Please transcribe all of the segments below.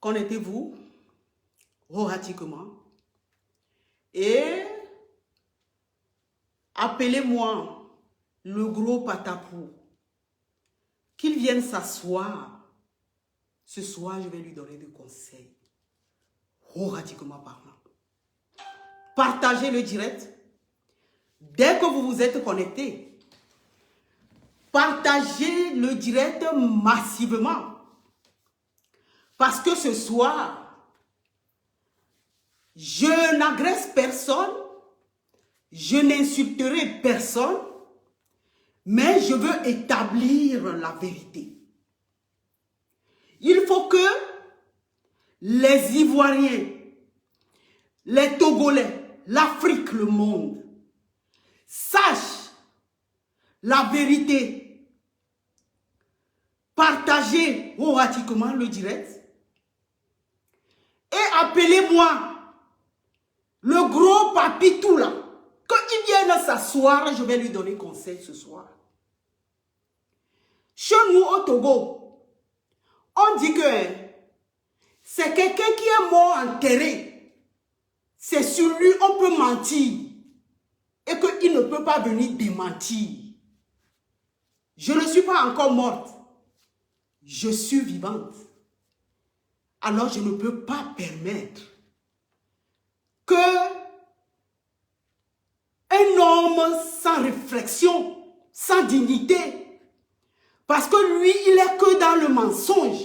connectez-vous erratiquement et appelez-moi le gros patapou, qu'il vienne s'asseoir. Ce soir, je vais lui donner des conseils, erratiquement parlant. Partagez le direct. Dès que vous vous êtes connecté, partagez le direct massivement. Parce que ce soir, je n'agresse personne, je n'insulterai personne, mais je veux établir la vérité. Il faut que les Ivoiriens, les Togolais, l'Afrique, le monde, sachent la vérité. Partagez erratiquement le direct et appelez-moi le gros papitou là. Quand il vienne s'asseoir, je vais lui donner conseil ce soir. Chez nous au Togo, on dit que c'est quelqu'un qui est mort enterré. C'est sur lui on peut mentir et qu'il ne peut pas venir démentir. Je ne suis pas encore morte. Je suis vivante. Alors je ne peux pas permettre que un homme sans réflexion, sans dignité, parce que lui, il est que dans le mensonge,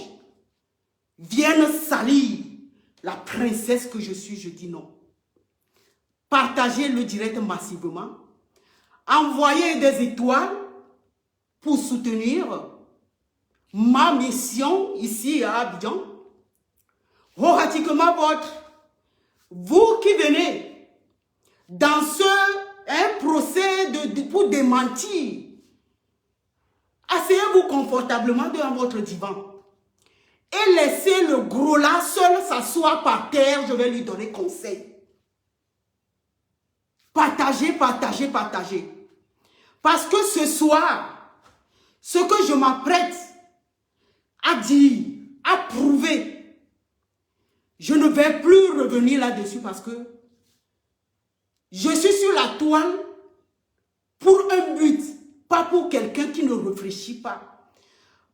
vienne salir la princesse que je suis. Je dis non. Partagez le direct massivement. Envoyez des étoiles pour soutenir ma mission ici à Abidjan. Erratiquement vous qui venez dans un procès pour démentir, asseyez-vous confortablement devant votre divan et laissez le gros là seul s'asseoir par terre. Je vais lui donner conseil. Partagez, partagez, partagez. Parce que ce soir, ce que je m'apprête à dire, à prouver, je ne vais plus revenir là-dessus parce que je suis sur la toile pour un but, pas pour quelqu'un qui ne réfléchit pas,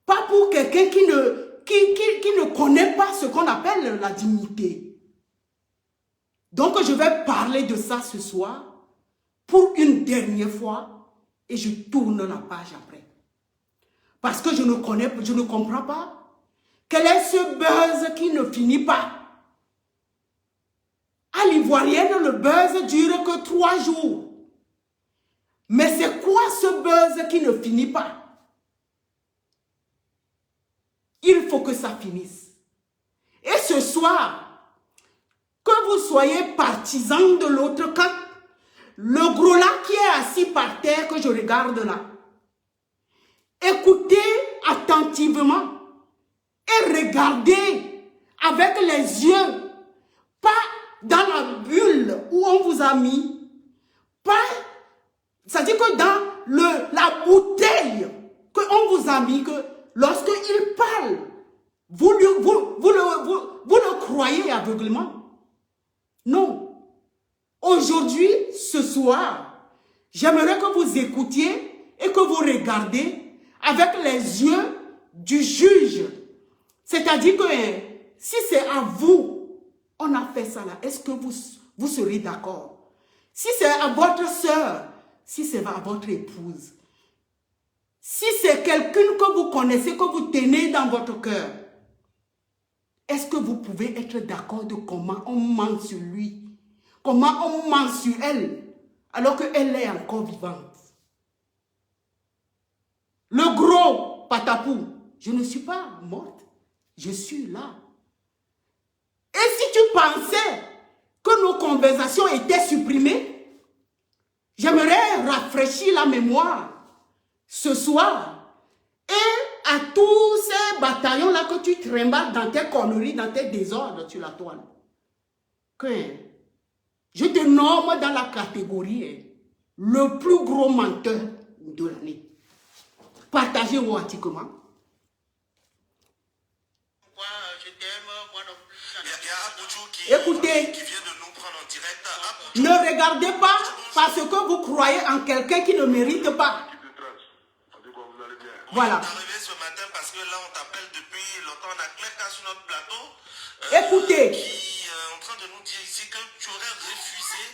pas pour quelqu'un qui ne connaît pas ce qu'on appelle la dignité. Donc je vais parler de ça ce soir pour une dernière fois et je tourne la page après. Parce que je ne comprends pas quel est ce buzz qui ne finit pas. À l'Ivoirienne, le buzz dure que 3 jours. Mais c'est quoi ce buzz qui ne finit pas? Il faut que ça finisse. Et ce soir, que vous soyez partisans de l'autre camp, le gros là qui est assis par terre que je regarde là, écoutez attentivement et regardez avec les yeux, pas dans la bulle où on vous a mis, pas, c'est-à-dire que dans la bouteille qu'on vous a mis, que lorsqu'il parle, vous le croyez aveuglement. Non. Aujourd'hui, ce soir, j'aimerais que vous écoutiez et que vous regardez avec les yeux du juge. C'est-à-dire que si c'est à vous, on a fait ça là, est-ce que vous serez d'accord? Si c'est à votre soeur, si c'est à votre épouse, si c'est quelqu'un que vous connaissez, que vous tenez dans votre cœur, est-ce que vous pouvez être d'accord de comment on ment sur lui? Comment on ment sur elle alors qu'elle est encore vivante? Le gros patapou, je ne suis pas morte, je suis là. Et si tu pensais que nos conversations étaient supprimées, j'aimerais rafraîchir la mémoire ce soir et à tous ces bataillons-là que tu trimbales dans tes conneries, dans tes désordres sur la toile. Que je te nomme dans la catégorie le plus gros menteur de l'année. Partagez erratiquement. Pourquoi je t'aime, moi non Écoutez, ne regardez pas parce que vous croyez en quelqu'un qui ne mérite pas. Voilà. Ce matin parce que là on t'appelle depuis longtemps, on a quelqu'un sur notre plateau écoutez, qui est en train de nous dire ici que tu aurais refusé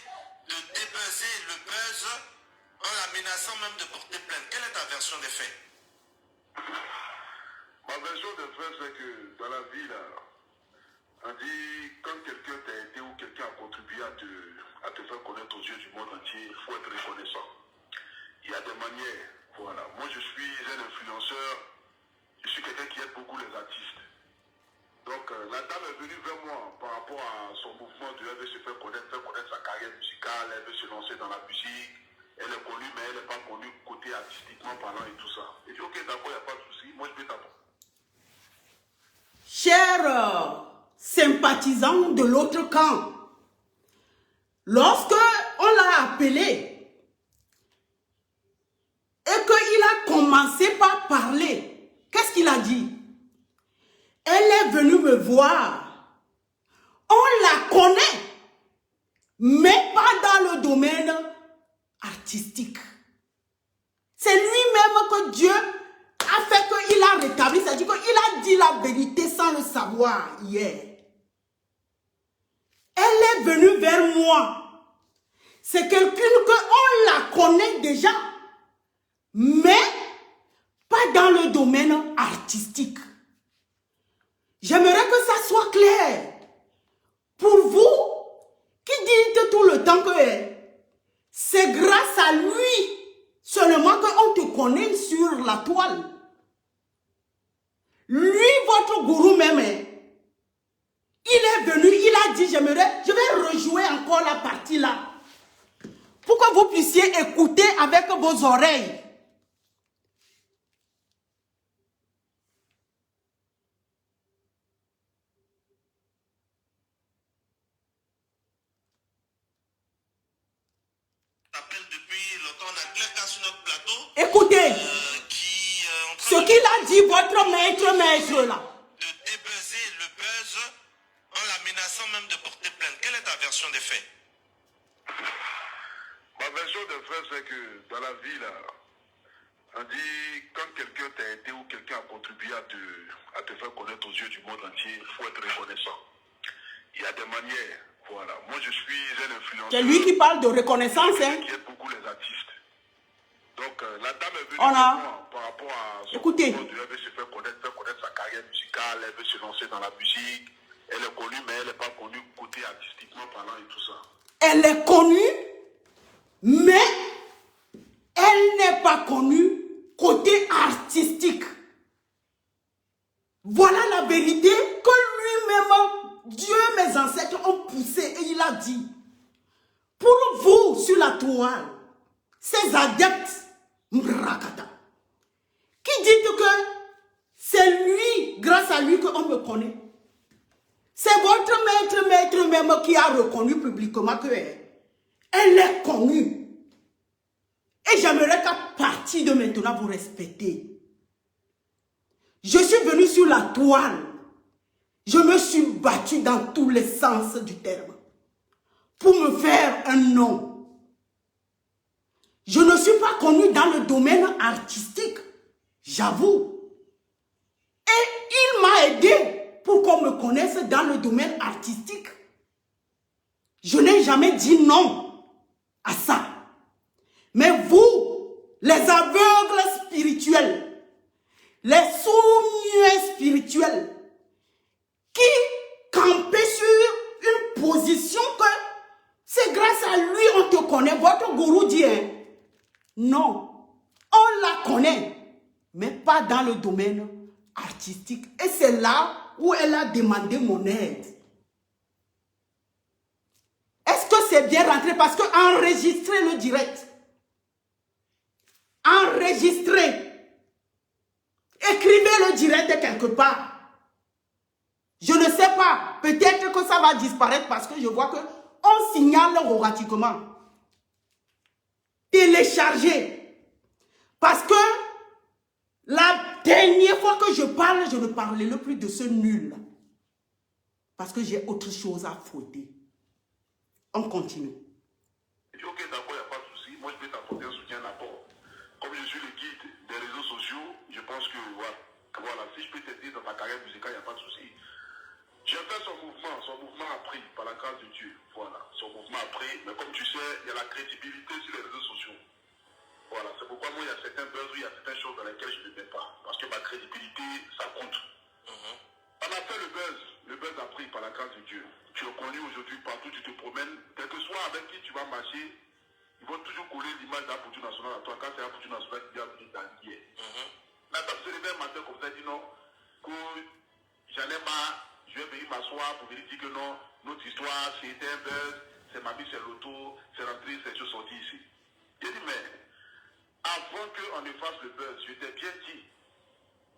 de débuzzer le buzz en la menaçant même de porter plainte. Quelle est ta version des faits? Ma version des faits, c'est que dans la vie, là, on dit quand quelqu'un t'a aidé ou quelqu'un a contribué à te faire connaître aux yeux du monde entier, il faut être reconnaissant. Il y a des manières, voilà. Moi, je suis un influenceur, je suis quelqu'un qui aide beaucoup les artistes. Donc, la dame est venue vers moi par rapport à son mouvement elle veut se faire connaître sa carrière musicale, elle veut se lancer dans la musique. Elle est connue, mais elle n'est pas connue côté artistiquement parlant et tout ça. Et dit, ok, d'accord, il n'y a pas de souci, moi je peux t'apprendre. Chers sympathisants de l'autre camp, lorsque on l'a appelé et qu'il a commencé par parler, qu'est-ce qu'il a dit? Elle est venue me voir. On la connaît, mais pas dans le domaine artistique. C'est lui-même que Dieu a fait qu'il a rétabli. C'est-à-dire qu'il a dit la vérité sans le savoir hier. Elle est venue vers moi. C'est quelqu'un qu'on la connaît déjà, mais pas dans le domaine artistique. J'aimerais que ça soit clair. Pour vous, qui dites tout le temps que c'est grâce à lui seulement qu'on te connaît sur la toile. Lui, votre gourou même, il est venu, il a dit, je vais rejouer encore la partie là. Pour que vous puissiez écouter avec vos oreilles. Écoutez, ce qu'il a dit, votre maître là. De débuzzer le buzz en la menaçant même de porter plainte. Quelle est ta version des faits? Ma version des faits, c'est que dans la vie, là, on dit quand quelqu'un t'a aidé ou quelqu'un a contribué à te faire connaître aux yeux du monde entier, il faut être reconnaissant. Il y a des manières, voilà. Moi, je suis un influenceur. C'est lui qui parle de reconnaissance, hein. Qui aide beaucoup les artistes. Donc, la dame est venue par rapport à son écoutez, elle veut se faire connaître sa carrière musicale, elle veut se lancer dans la musique. Elle est connue, mais elle n'est pas connue côté artistiquement parlant et tout ça. Elle est connue, mais elle n'est pas connue côté artistique. Voilà la vérité que lui-même, Dieu, mes ancêtres ont poussé et il a dit. Pour vous, sur la toile, ces adeptes, Mrakata, qui dit que c'est lui, grâce à lui, qu'on me connaît. C'est votre maître même qui a reconnu publiquement qu'elle est connue. Et j'aimerais qu'à partir de maintenant, vous respectez. Je suis venu sur la toile. Je me suis battu dans tous les sens du terme. Pour me faire un nom. Je ne suis pas connu dans le domaine artistique. J'avoue. Et il m'a aidé pour qu'on me connaisse dans le domaine artistique. Je n'ai jamais dit non à ça. Mais vous, les aveugles spirituels, les sourds-muets spirituels, qui campaient sur une position que c'est grâce à lui on te connaît. Votre gourou dit, hein, non, on la connaît, mais pas dans le domaine artistique. Et c'est là où elle a demandé mon aide. Est-ce que c'est bien rentré? Parce que enregistrer le direct. Enregistrer. Écrivez le direct quelque part. Je ne sais pas. Peut-être que ça va disparaître parce que je vois que on signale erratiquement. Télécharger. Parce que la dernière fois que je parle, je ne parlerai plus de ce nul. Parce que j'ai autre chose à fouetter. On continue. Ok, d'accord, il n'y a pas de souci. Moi, je vais t'apporter un soutien, un apport. Comme je suis le guide des réseaux sociaux, je pense que voilà, si je peux t'aider dans ta carrière musicale, il n'y a pas de souci. J'ai fait son mouvement a pris par la grâce de Dieu. Voilà, son mouvement a pris, mais comme tu sais, il y a la crédibilité sur les réseaux sociaux. Voilà, c'est pourquoi moi, il y a certains buzz, il y a certaines choses dans lesquelles je ne me mets pas. Parce que ma crédibilité, ça compte. On a fait le buzz a pris par la grâce de Dieu. Tu es connu aujourd'hui partout, tu te promènes, quel que soit avec qui tu vas marcher, ils vont toujours coller l'image d'un Poutou national à toi. Quand c'est un Poutou national qui vient venir dans l'hier. Là, tu as se levé un matin comme ça, dit non, que j'en ai marre, je vais venir m'asseoir pour venir dire que non, notre histoire, c'était un buzz, c'est ma vie, c'est l'auto, c'est rentré, c'est je sorti ici. J'ai dit, mais avant qu'on ne fasse le buzz, je t'ai bien dit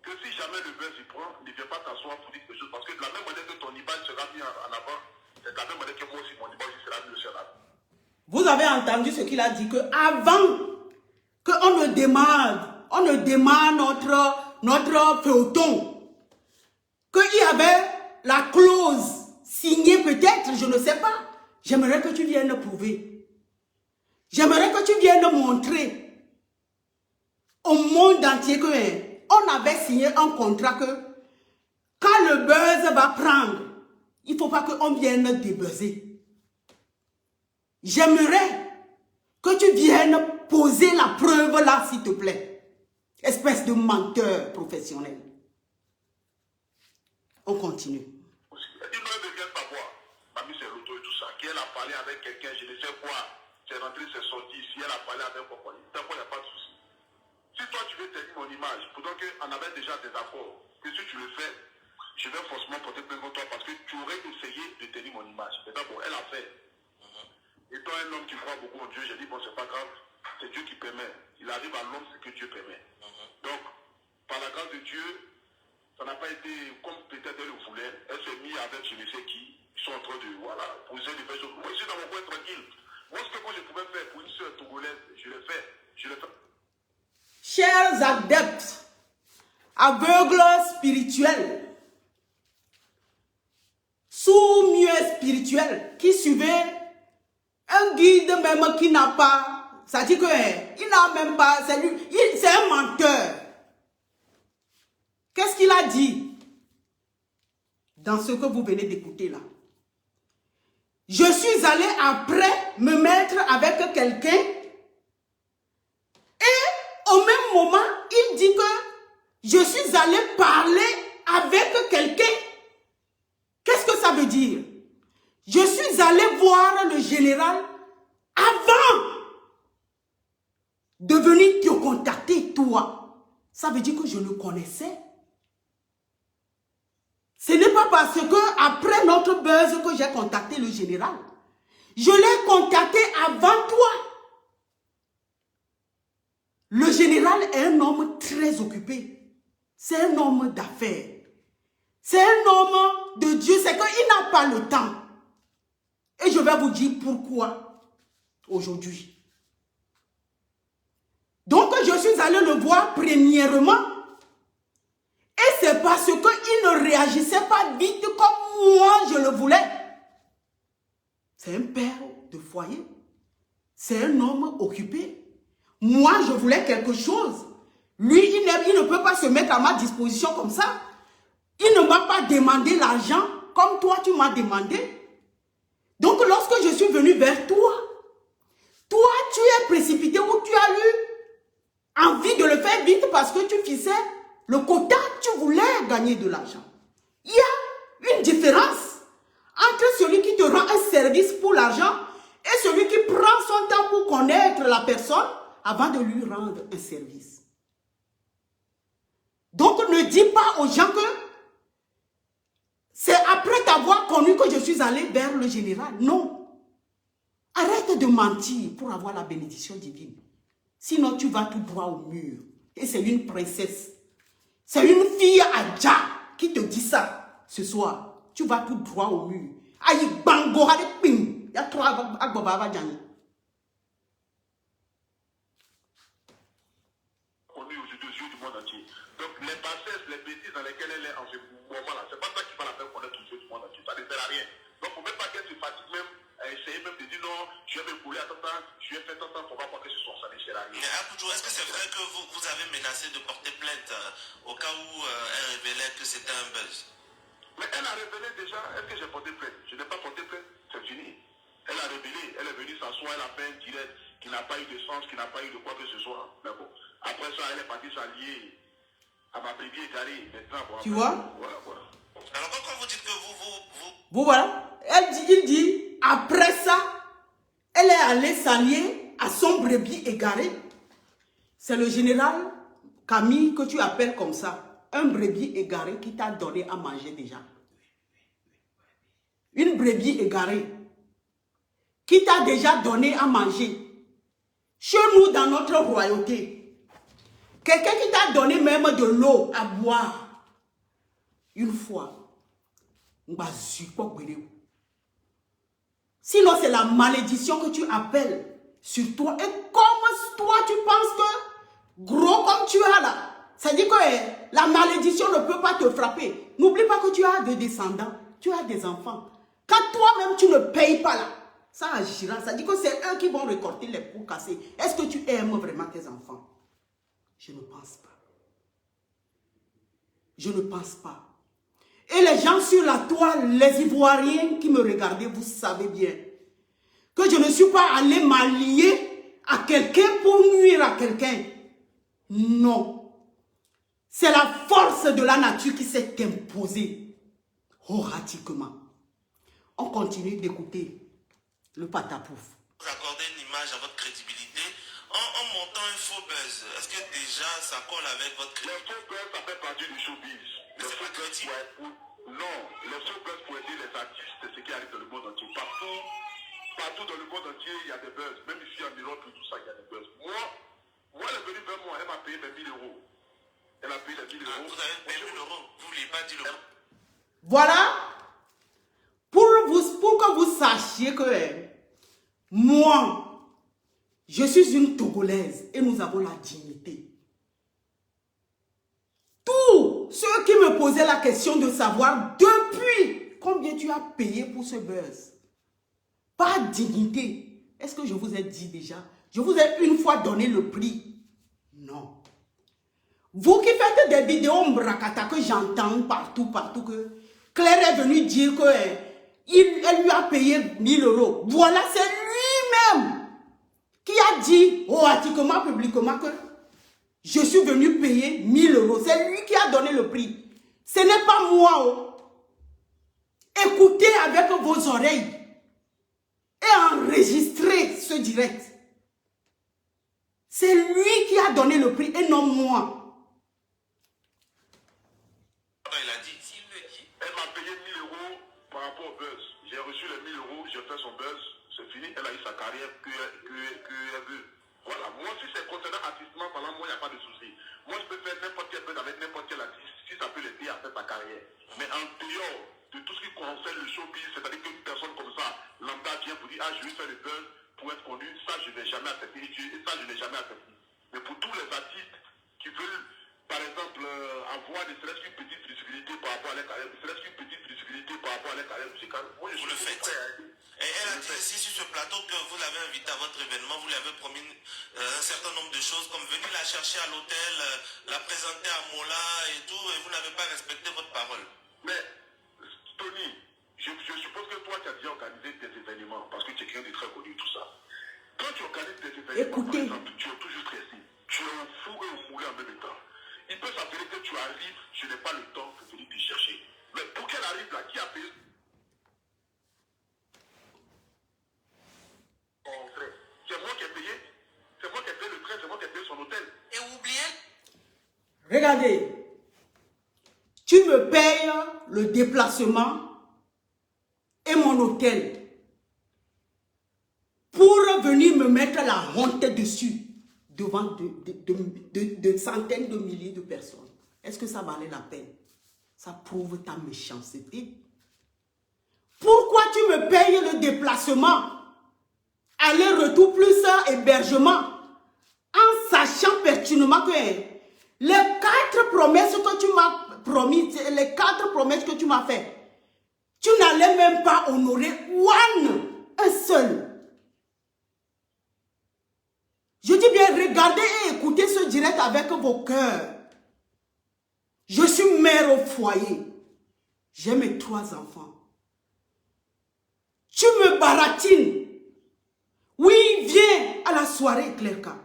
que si jamais le buzz y prend, ne viens pas t'asseoir pour dire quelque chose. Parce que de la même manière que ton image sera mise en avant, c'est de la même manière que moi aussi, mon image sera mise en avant. Vous avez entendu ce qu'il a dit, que avant qu'on ne démarre notre feuilleton, qu'il y avait la clause signée peut-être, je ne sais pas. J'aimerais que tu viennes prouver. J'aimerais que tu viennes montrer au monde entier qu'on avait signé un contrat que quand le buzz va prendre, il ne faut pas qu'on vienne débuzzer. J'aimerais que tu viennes poser la preuve là, s'il te plaît. Espèce de menteur professionnel. On continue. Elle dit non, elle ne vient pas voir. Mamie, c'est l'auto et tout ça. Qui elle a parlé avec quelqu'un, je ne sais quoi. C'est rentré, c'est sorti ici. Elle a parlé avec quoi. D'accord, il n'y a pas de souci. Si toi, tu veux tenir mon image, pendant qu'on avait déjà des accords, que si tu le fais, je vais forcément porter plainte contre toi parce que tu aurais essayé de tenir mon image. Mais d'abord, elle a fait. Étant un homme qui croit beaucoup en Dieu, j'ai dit, bon, c'est pas grave, c'est Dieu qui permet. Il arrive à l'homme ce que Dieu permet. Donc, par la grâce de Dieu, ça n'a pas été comme peut-être elle le voulait. Elle s'est mise avec je ne sais qui. Ils sont en train de, voilà, poser des choses. Moi, je suis dans mon coin tranquille. Moi, ce que moi, je pouvais faire pour une soeur togolaise, je le fais. Je le fais. Chers adeptes, aveugles spirituels, sourds-muets spirituels, qui suivaient un guide même qui n'a pas, ça dit que il n'a même pas, c'est un menteur. Qu'est-ce qu'il a dit dans ce que vous venez d'écouter là? Je suis allé après me mettre avec quelqu'un et au même moment, il dit que je suis allé parler avec quelqu'un. Qu'est-ce que ça veut dire? Je suis allé voir le général avant de venir te contacter, toi. Ça veut dire que je le connaissais. Ce n'est pas parce que après notre buzz que j'ai contacté le général. Je l'ai contacté avant toi. Le général est un homme très occupé. C'est un homme d'affaires. C'est un homme de Dieu. C'est qu'il n'a pas le temps. Et je vais vous dire pourquoi aujourd'hui. Donc, je suis allé le voir premièrement. Et c'est parce qu'il ne réagissait pas vite comme moi je le voulais. C'est un père de foyer. C'est un homme occupé. Moi, je voulais quelque chose. Lui, il ne peut pas se mettre à ma disposition comme ça. Il ne m'a pas demandé l'argent comme toi, tu m'as demandé. Donc, lorsque je suis venu vers toi, toi, tu es précipité ou tu as eu envie de le faire vite parce que tu fixais le quota, tu voulais gagner de l'argent. Il y a une différence entre celui qui te rend un service pour l'argent et celui qui prend son temps pour connaître la personne avant de lui rendre un service. Donc, ne dis pas aux gens que c'est après t'avoir connu que je suis allé vers le général. Non. Arrête de mentir pour avoir la bénédiction divine. Sinon, tu vas tout droit au mur. Et c'est une princesse. C'est une fille à Dja qui te dit ça ce soir. Tu vas tout droit au mur. Aïe, bango, allez, ping. Il y a trois agbaba djani. Connu aux yeux du monde entier. Donc, les bassesses, les bêtises dans lesquelles elle est en ce moment-là, c'est pas ça qui va la faire connaître aux yeux du monde entier. Ça, c'est essayé même de dire non, je vais me couler à temps, je vais faire tant, pour voir que ce soit ça ne sert à rien. Mais Apoudjou, est-ce que c'est vrai que vous avez menacé de porter plainte au cas où elle révélait que c'était un buzz? Mais elle a révélé déjà, est-ce que j'ai porté plainte? Je n'ai pas porté plainte, c'est fini. Elle a révélé, elle est venue s'asseoir, elle a fait un direct qui n'a pas eu de sens, qui n'a pas eu de quoi que ce soit. Mais bon, après ça, elle est partie s'allier à ma bébé égarée. Maintenant, bon, Tu vois? Voilà. Alors quand vous dites que Vous voilà. Il dit, après ça, elle est allée s'allier à son brebis égaré. C'est le général Camille que tu appelles comme ça. Un brebis égaré qui t'a donné à manger déjà. Une brebis égarée qui t'a déjà donné à manger. Chez nous, dans notre royauté, quelqu'un qui t'a donné même de l'eau à boire. Une fois. Sinon, c'est la malédiction que tu appelles sur toi. Et comme toi, tu penses que gros comme tu as là, ça dit que la malédiction ne peut pas te frapper. N'oublie pas que tu as des descendants, tu as des enfants. Quand toi-même, tu ne payes pas là, ça agira. Ça dit que c'est eux qui vont récolter les pots cassés. Est-ce que tu aimes vraiment tes enfants? Je ne pense pas. Je ne pense pas. Et les gens sur la toile, les Ivoiriens qui me regardaient, vous savez bien que je ne suis pas allé m'allier à quelqu'un pour nuire à quelqu'un. Non. C'est la force de la nature qui s'est imposée horatiquement. On continue d'écouter le patapouf. vous accordez une image à votre crédibilité en montant un faux buzz, est-ce que déjà ça colle avec votre crédibilité? Les faux buzz, ça fait partie du showbiz. Mais c'est pas crédible. Non, les faux buzz pour aider les artistes, c'est ce qui arrive dans le monde entier. Partout dans le monde entier, il y a des buzz. Même ici en Europe, tout ça, il y a des buzz. Moi, elle est venue vers moi, elle m'a payé mes 1000 euros. Elle a payé les 1000 euros. Vous avez payé 1000 euros, vous ne voulez pas 10 euros. Voilà. Pour que vous sachiez que moi, je suis une Togolaise et nous avons la dignité. Tous ceux qui me posaient la question de savoir depuis combien tu as payé pour ce buzz. Pas dignité. Est-ce que je vous ai dit déjà? Je vous ai une fois donné le prix. Non. Vous qui faites des vidéos mbrakata que j'entends partout, que Claire est venue dire qu'elle lui a payé 1000 euros. Voilà, c'est lui-même qui a dit horatiquement, publiquement que je suis venu payer 1000 euros. C'est lui qui a donné le prix. Ce n'est pas moi. Oh. Écoutez avec vos oreilles et enregistrez ce direct. C'est lui qui a donné le prix et non moi. Il a dit, s'il le dit. Elle m'a payé 1000 euros par rapport au buzz. J'ai reçu les 1000 euros, j'ai fait son buzz, c'est fini, elle a eu sa carrière qu'elle veut. Voilà, moi si c'est concernant artistement, moi il n'y a pas de souci. Moi je peux faire n'importe quel buzz avec n'importe quel artiste si ça peut l'aider à faire sa carrière. Mais en dehors de tout ce qui concerne le showbiz, c'est-à-dire qu'une personne comme ça, lambda vient pour dire ah je vais faire le buzz pour être connu, ça je n'ai jamais accepté et ça je n'ai jamais accepté. Mais pour tous les artistes qui veulent par exemple, avoir ne serait-ce qu'une petite visibilité par rapport à la carrière, ne serait-ce qu'une petite visibilité par rapport à la carrière musicale, moi je vous le faites. Et elle a dit ici sur ce plateau que vous l'avez invité à votre événement, vous lui avez promis un certain nombre de choses, comme venir la chercher à l'hôtel, la présenter à Mola et tout, et vous n'avez pas respecté votre parole. Mais, Tony, je suppose que toi tu as déjà organisé des événements, parce que tu es quelqu'un de très connu, tout ça. Quand tu organises des événements, écoutez, par exemple, tu es toujours stressé, tu es au four et au moulin en même temps. Il peut s'appeler que tu arrives, je n'ai pas le temps pour venir te chercher. Mais pour qu'elle arrive là, qui a payé son train? C'est moi qui ai payé. C'est moi qui ai payé le train, c'est moi qui ai payé son hôtel. Et oubliez. regardez, tu me payes le déplacement et mon hôtel pour venir me mettre la honte dessus devant de centaines de milliers de personnes. Est-ce que ça valait la peine? Ça prouve ta méchanceté. Pourquoi tu me payes le déplacement, aller-retour plus hébergement, en sachant pertinemment que les 4 promesses que tu m'as promises, les 4 promesses que tu m'as fait, tu n'allais même pas honorer one. un seul. Je dis bien, regardez et écoutez ce direct avec vos cœurs. Je suis mère au foyer. J'ai mes 3 enfants. Tu me baratines. Oui, viens à la soirée, Clerca.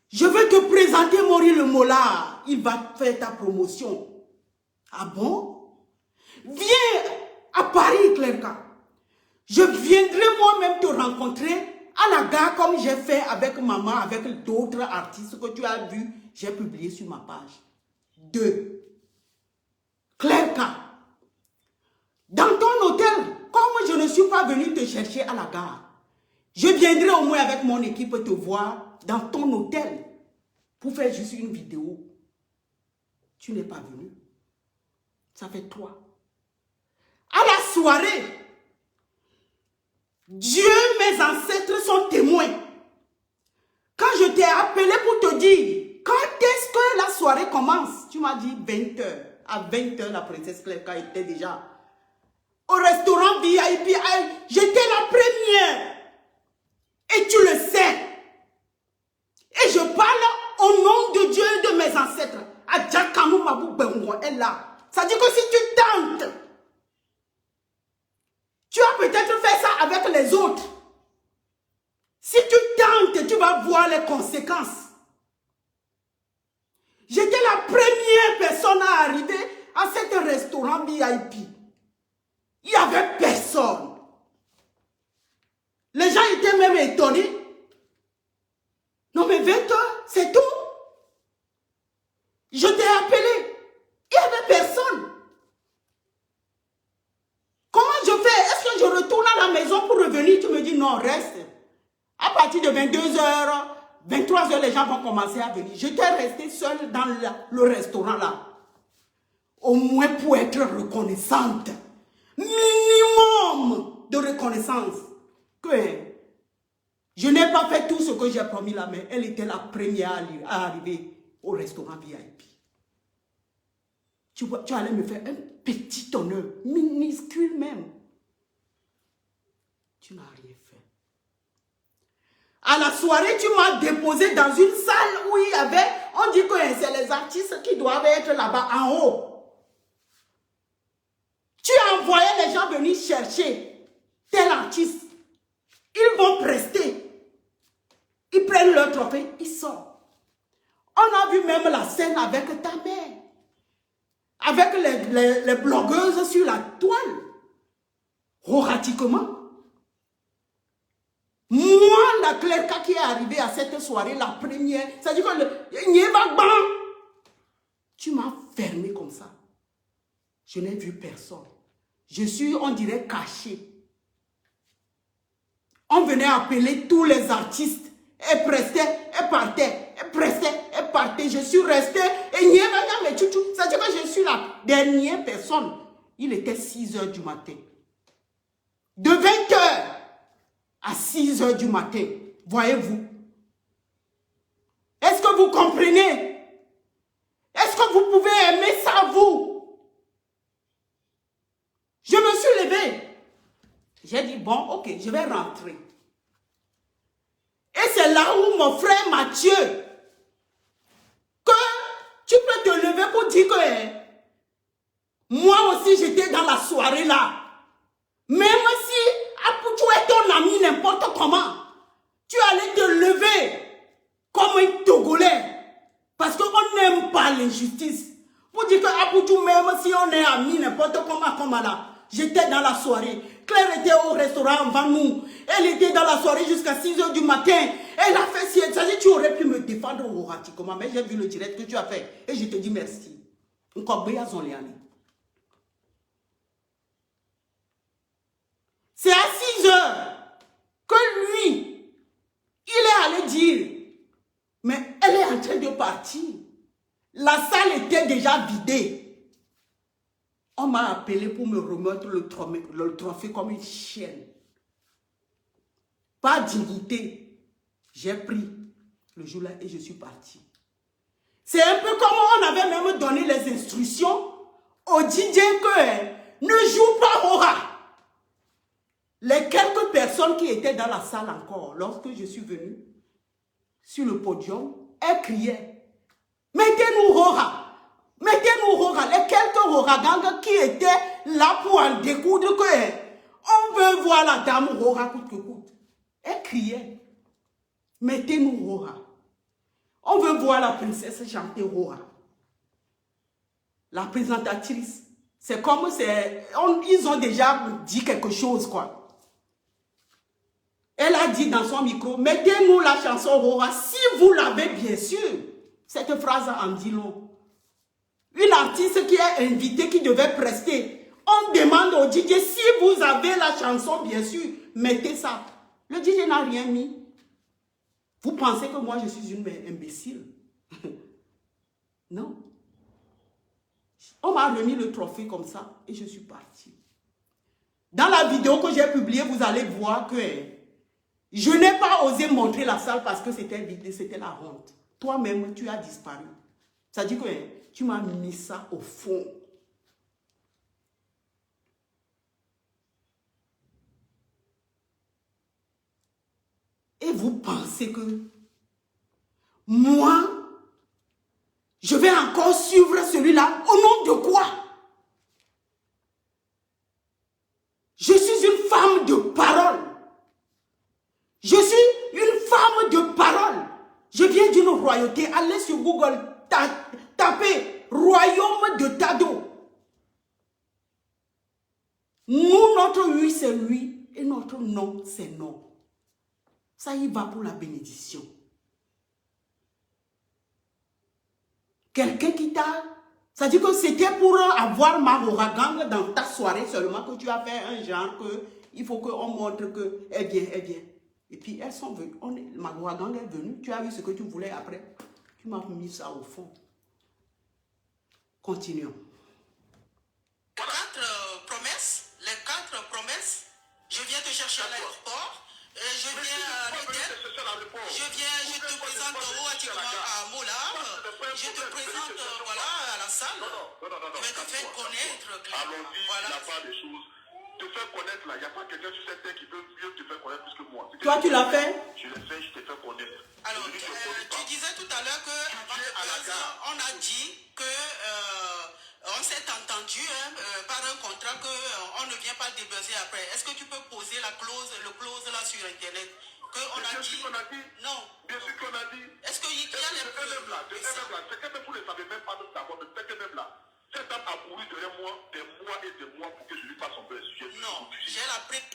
Je vais te présenter Maurice Le Mollard. Il va faire ta promotion. Ah bon? Viens à Paris, Clerca. Je viendrai moi-même te rencontrer à la gare comme j'ai fait avec maman, avec d'autres artistes que tu as vus. J'ai publié sur ma page. 2. Clerca. Dans ton hôtel, comme je ne suis pas venu te chercher à la gare, je viendrai au moins avec mon équipe te voir dans ton hôtel pour faire juste une vidéo. Tu n'es pas venu. Ça fait 3. À la soirée, Dieu, mes ancêtres sont témoins. Quand je t'ai appelé pour te dire, quand est-ce que la soirée commence? Tu m'as dit 20 h. À 20 h, la princesse Clerca était déjà au restaurant VIP. J'étais la première. Et tu le sais. Et je parle au nom de Dieu et de mes ancêtres. Adjakanou Mabou Bengo est là. Ça dit que si tu tentes, tu as peut-être fait ça avec les autres. Si tu tentes, tu vas voir les conséquences. J'étais la première personne à arriver à cet restaurant VIP. Il n'y avait personne. Les gens étaient même étonnés. Non mais 20 h, c'est tout. Je t'ai appelé. Il n'y avait personne. Comment je fais? Est-ce que je retourne à la maison pour revenir? Tu me dis non, reste. À partir de 22 h, 23 h, les gens vont commencer à venir. J'étais restée seule dans le restaurant là. Au moins pour être reconnaissante. Minimum de reconnaissance. Que je n'ai pas fait tout ce que j'ai promis là, mais elle était la première à arriver au restaurant VIP. Tu allais me faire un petit honneur, minuscule même. Tu n'as rien fait. À la soirée, tu m'as déposé dans une salle où il y avait, on dit que c'est les artistes qui doivent être là-bas en haut. Tu as envoyé les gens venir chercher tel artiste. Ils vont prester. Ils prennent leur trophée, ils sortent. On a vu même la scène avec ta mère. Avec les blogueuses sur la toile. Horatiquement. Moi, la Clerca qui est arrivée à cette soirée, la première, ça dit que tu m'as fermé comme ça. Je n'ai vu personne. Je suis, on dirait, caché. On venait appeler tous les artistes. Et prestait, et partait, et prestait, et partait. Je suis restée, et mais chouchou. Ça dit que je suis la dernière personne. Il était 6 h du matin. De 20 h à 6 h du matin. Voyez-vous? Est-ce que vous comprenez? Est-ce que vous pouvez aimer ça, vous? Je me suis levée. J'ai dit, bon, ok, je vais rentrer. Et c'est là où mon frère Mathieu, que tu peux te lever pour dire que moi aussi j'étais dans la soirée là. Même si tu es ton ami n'importe comment, tu allais te lever comme un Togolais. Parce qu'on n'aime pas l'injustice. Pour dire que Apoutou, même si on est amis n'importe comment là, j'étais dans la soirée. Claire était au restaurant avant nous. Elle était dans la soirée jusqu'à 6 h du matin. Elle a fait si elle dit, tu aurais pu me défendre horatiquement. Mais j'ai vu le direct que tu as fait. Et je te dis merci. C'est à 6 h que lui, il est allé dire, mais elle est en train de partir. La salle était déjà vidée. On m'a appelé pour me remettre le trophée comme une chienne. Pas dignité. J'ai pris le jour-là et je suis parti. C'est un peu comme on avait même donné les instructions au DJ que ne joue pas Hora. Les quelques personnes qui étaient dans la salle encore, lorsque je suis venu sur le podium, elles criaient, mettez-nous Rora, mettez-nous Rora. Les quelques Roragangs qui étaient là pour en découdre que on veut voir la dame Rora coûte que coûte. Elles criaient, mettez-nous Rora. On veut voir la princesse chanter Rora. La présentatrice, c'est comme ils ont déjà dit quelque chose, quoi. Elle a dit dans son micro, mettez-nous la chanson Rora, si vous l'avez bien sûr. Cette phrase en dit long. Une artiste qui est invitée, qui devait prester, on demande au DJ, si vous avez la chanson, bien sûr, mettez ça. Le DJ n'a rien mis. Vous pensez que moi je suis une imbécile? Non. On m'a remis le trophée comme ça et je suis partie. Dans la vidéo que j'ai publiée, vous allez voir que je n'ai pas osé montrer la salle parce que c'était vide, c'était la honte. Toi-même, tu as disparu. Ça dit que tu m'as mis ça au fond. Et vous pensez que moi, je vais encore suivre celui-là au nom de quoi? Je suis une femme de parole. Je suis une femme de parole. Je viens d'une royauté. Allez sur Google, tapez royaume de Tado. Nous, notre oui, c'est oui. Et notre non, c'est non. Ça y va pour la bénédiction. Quelqu'un qui t'a... Ça dit que c'était pour avoir ma Roragang dans ta soirée seulement que tu as fait un genre que il faut qu'on montre que elle vient, elle vient. Et puis elles sont venues. Ma Roragang est venue. Tu as vu ce que tu voulais après. Tu m'as mis ça au fond. Continuons. Les quatre promesses, je viens te chercher à l'aéroport. Je viens à l'hôtel, je te présente automatiquement à Molar, je te présente voilà, à la salle, je vais te faire connaître. Allons-y, il n'y a pas de choses. Te faire connaître là, il n'y a pas quelqu'un sur cette terre qui peut mieux te faire connaître plus que moi. Toi, tu l'as fait? Je l'ai fait, je t'ai fait connaître. Alors, tu disais tout à l'heure qu'avant on a dit que on s'est entendu par un contrat qu'on ne vient pas débuzzer après. Est-ce que tu peux poser la clause là sur Internet qu'on a dit? Non. Bien sûr qu'on a dit. Est-ce qu'il y a les preuves là? C'est que même vous ne savez même pas d'abord, mais c'est que même là, cette dame a couru derrière moi des mois et des mois pour que je lui fasse son peu le sujet. Non, j'ai la preuve.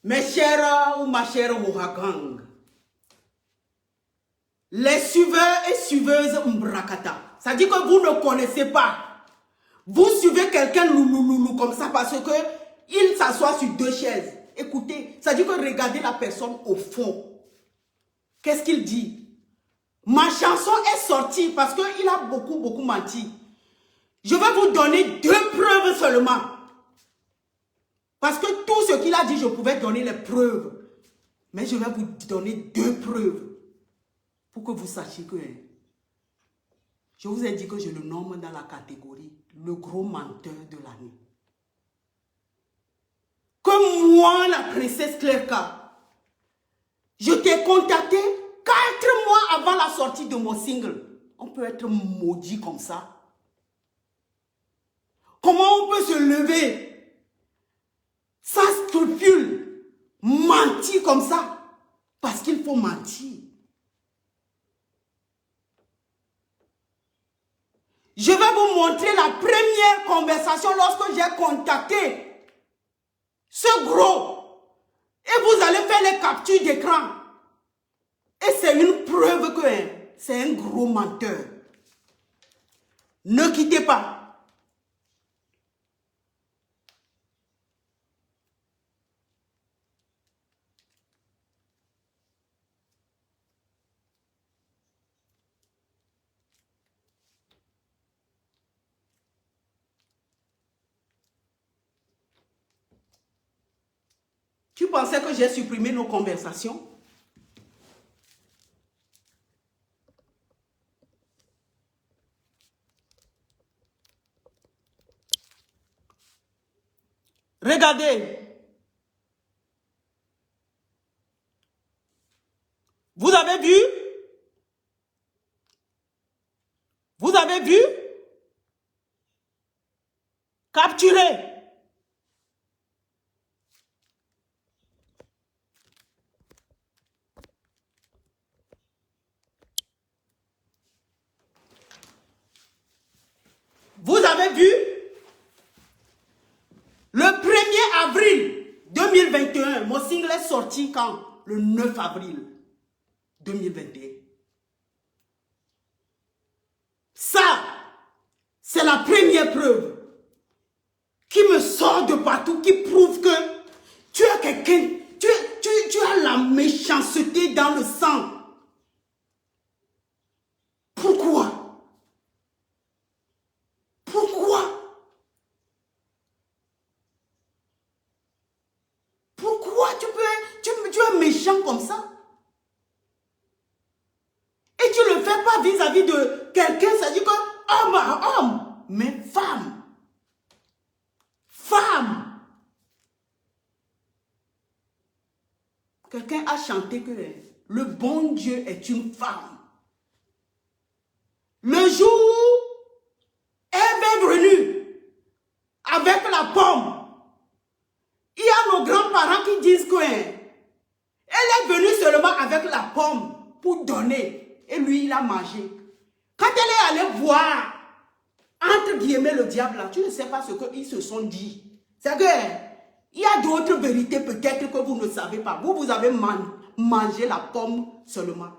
Mes chers ou ma chère Roragang, les suiveurs et suiveuses Mbrakata, ça dit que vous ne connaissez pas. Vous suivez quelqu'un louloulou comme ça parce que il s'assoit sur deux chaises. Écoutez, ça dit que regardez la personne au fond. Qu'est-ce qu'il dit? Ma chanson est sortie parce qu'il a beaucoup menti. Je vais vous donner deux preuves seulement. Parce que tout ce qu'il a dit, je pouvais donner les preuves. Mais je vais vous donner deux preuves. Pour que vous sachiez que je vous ai dit que je le nomme dans la catégorie le gros menteur de l'année. Que moi, la princesse Clerca, je t'ai contacté 4 mois avant la sortie de mon single. On peut être maudit comme ça. Comment on peut se lever sans scrupule, mentir comme ça? Parce qu'il faut mentir. Je vais vous montrer la première conversation lorsque j'ai contacté ce gros. Et vous allez faire les captures d'écran. Et c'est une preuve que c'est un gros menteur. Ne quittez pas. Tu pensais que j'ai supprimé nos conversations? Regardez. Capturé. Vous avez vu? Le 1er avril 2021, mon single est sorti quand? Le 9 avril 2021. Ça, c'est la première preuve qui me sort de partout, qui prouve que tu es quelqu'un, tu as la méchanceté dans le sang. Pourquoi? Tu es méchant comme ça? Et tu ne le fais pas vis-à-vis de quelqu'un, ça dit que homme à homme, mais femme. Femme. Quelqu'un a chanté que le bon Dieu est une femme. Le jour où elle est venue avec la pomme, il y a nos grands-parents qui disent que elle est venue seulement avec la pomme pour donner. Et lui, il a mangé. Quand elle est allée voir, entre guillemets, le diable, là, tu ne sais pas ce qu'ils se sont dit. C'est que il y a d'autres vérités peut-être que vous ne savez pas. Vous avez mangé la pomme seulement.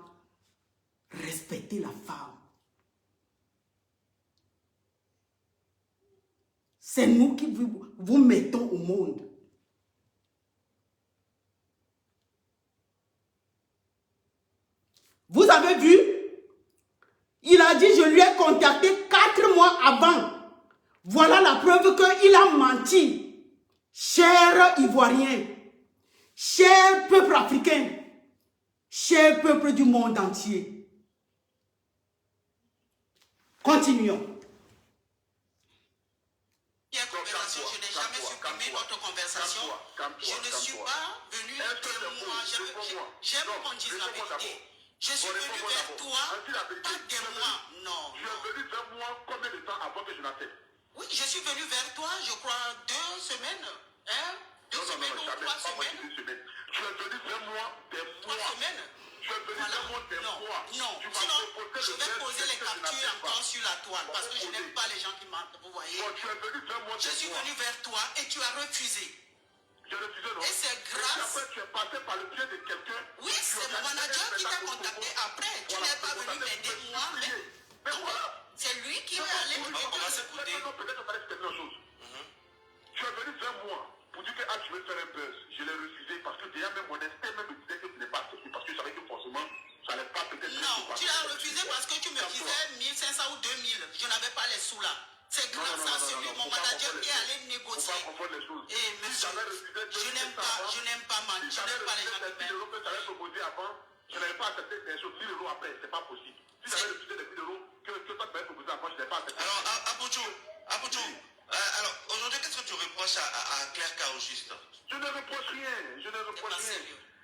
Respectez la femme. C'est nous qui vous mettons au monde. Vous avez vu? Il a dit, je lui ai contacté 4 mois avant. Voilà la preuve qu'il a menti. Cher Ivoirien, cher peuple africain, cher peuple du monde entier. Continuons. Je n'ai jamais supprimé notre conversation. Je ne suis pas venu témoin. J'aime qu'on dise la vérité. Je suis venu vers toi, pas des mois. Non. Tu es venu vers moi combien de temps avant que je n'appelle? Oui, je suis venu vers toi, je crois, 2 semaines. Hein? 2 semaines ou 3 semaines. Tu es venu vers moi des mois. 3 semaines. Tu es venu vers moi des mois. Non. Sinon, je vais poser les captures encore sur la toile parce que je n'aime pas les gens qui mentent. Vous voyez? Tu es venu vers moi je suis venu vers toi et tu as refusé. Je refusais, non? Et c'est grâce. Après, tu es passé par le pied de quelqu'un. Oui, c'est mon manager qui t'a contacté après. Tu n'es pas venu m'aider moi. Mais voilà. C'est lui qui est allé me dire. On va s'écouter. Peut-être on va expliquer quelque chose. Tu es venu vers moi pour dire que tu veux faire un buzz. Je l'ai refusé parce que déjà même mon instinct même me disait que tu n'es pas accepté parce que je savais que forcément ça n'allait pas peut-être. Non, tu l'as refusé parce que tu me disais 1500 ou 2000. Je n'avais pas les sous là. C'est grâce à celui, mon manager, qui est allé négocier. Et monsieur, je n'aime pas mentir. Je n'aime pas les gens qui m'aiment. Que tu avais proposé avant, je n'avais pas accepté les choses. 1000 € après, c'est pas possible. Si j'avais refusé les 1000 € que toi tu m'avais proposé avant, je n'avais pas accepté. Alors, Apoutou, alors aujourd'hui, qu'est-ce que tu reproches à Claire K au juste? Je ne reproche rien.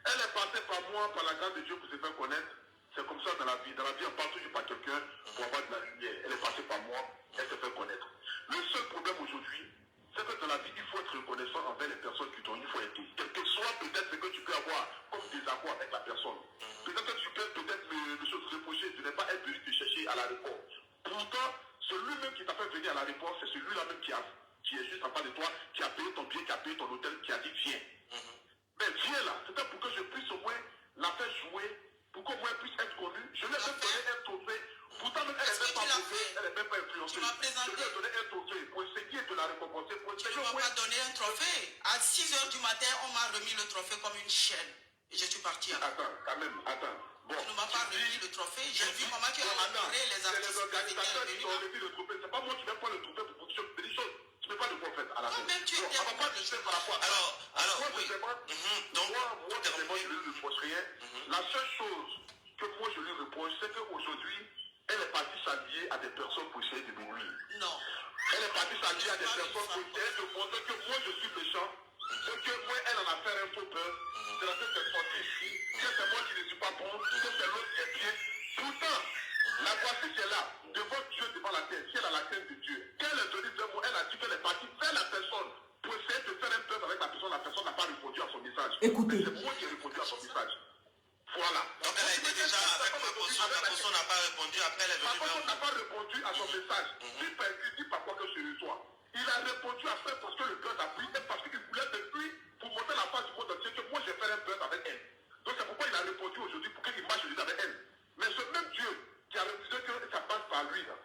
Elle est passée par moi, par la grâce de Dieu pour se faire connaître. C'est comme ça dans la vie. Dans la vie, on passe toujours par quelqu'un pour avoir de la lumière. Elle est passée par moi, elle se fait connaître. Le seul problème aujourd'hui, c'est que dans la vie, il faut être reconnaissant envers les personnes qui t'ont. Il faut aider. Quel que soit peut-être ce que tu peux avoir comme désaccord avec la personne. Peut-être que tu peux peut-être me se reprocher de ne pas être venu te chercher à l'aéroport. Pourtant, celui-même qui t'a fait venir à l'aéroport, c'est celui-là même qui est juste en face de toi, qui a payé ton billet, qui a payé ton hôtel, qui a dit viens. Mais viens là, c'était pour que je puisse au moins la faire jouer, pour qu'au moins elle puisse être connue. Je lui ai même donné un trophée. Pourtant, même, elle n'est même pas trophée, elle n'est même pas influencée. Je lui ai donné un trophée pour essayer de la récompenser. Tu ne m'as pas donné un trophée. À 6 h du matin, on m'a remis le trophée comme une chaîne. Et je suis parti avec. Attends, quand même, attends. Bon, tu ne m'as pas remis le trophée. J'ai vu comment tu as honoré les artistes. C'est les organisateurs qui ont remis le trophée. C'est pas moi qui vais prendre le trophée pour production de choses. Tu ne fais pas de prophète à la fin. Même tu étais pas de choses par rapport à ça. Alors, moi, oui. Donc, moi, vraiment, je ne lui reproche rien. La seule chose que moi, je lui reproche, c'est qu'aujourd'hui, elle est partie s'allier à des personnes pour essayer de me nuire. Non. Elle est partie s'allier à des personnes pour essayer de montrer que moi, je suis méchant. Et que moi, elle en a fait un faux peur. C'est la tête de sortie ici. Que c'est moi qui ne suis pas bon. Que c'est l'autre qui est bien. Pourtant, la voici qui est là, devant Dieu, devant la terre. Si elle a la crainte de Dieu, quand elle est venue vers moi, elle a dit qu'elle est partie vers Écoutez. C'est moi qui ai répondu à son message. Voilà. Donc elle a été déjà avec ma potion, la potion n'a pas répondu, après elle est Ma venue vers potion n'a vous. pas répondu à son message. Dis pas quoi que je reçois. Il a répondu à ça parce que le buzz a pris et parce qu'il voulait depuis pour montrer la face du monde entier que moi j'ai fait un buzz avec elle. Donc c'est pourquoi il a répondu aujourd'hui pour qu'il marche aujourd'hui avec elle. Mais ce même Dieu qui a refusé que ça passe par lui, là,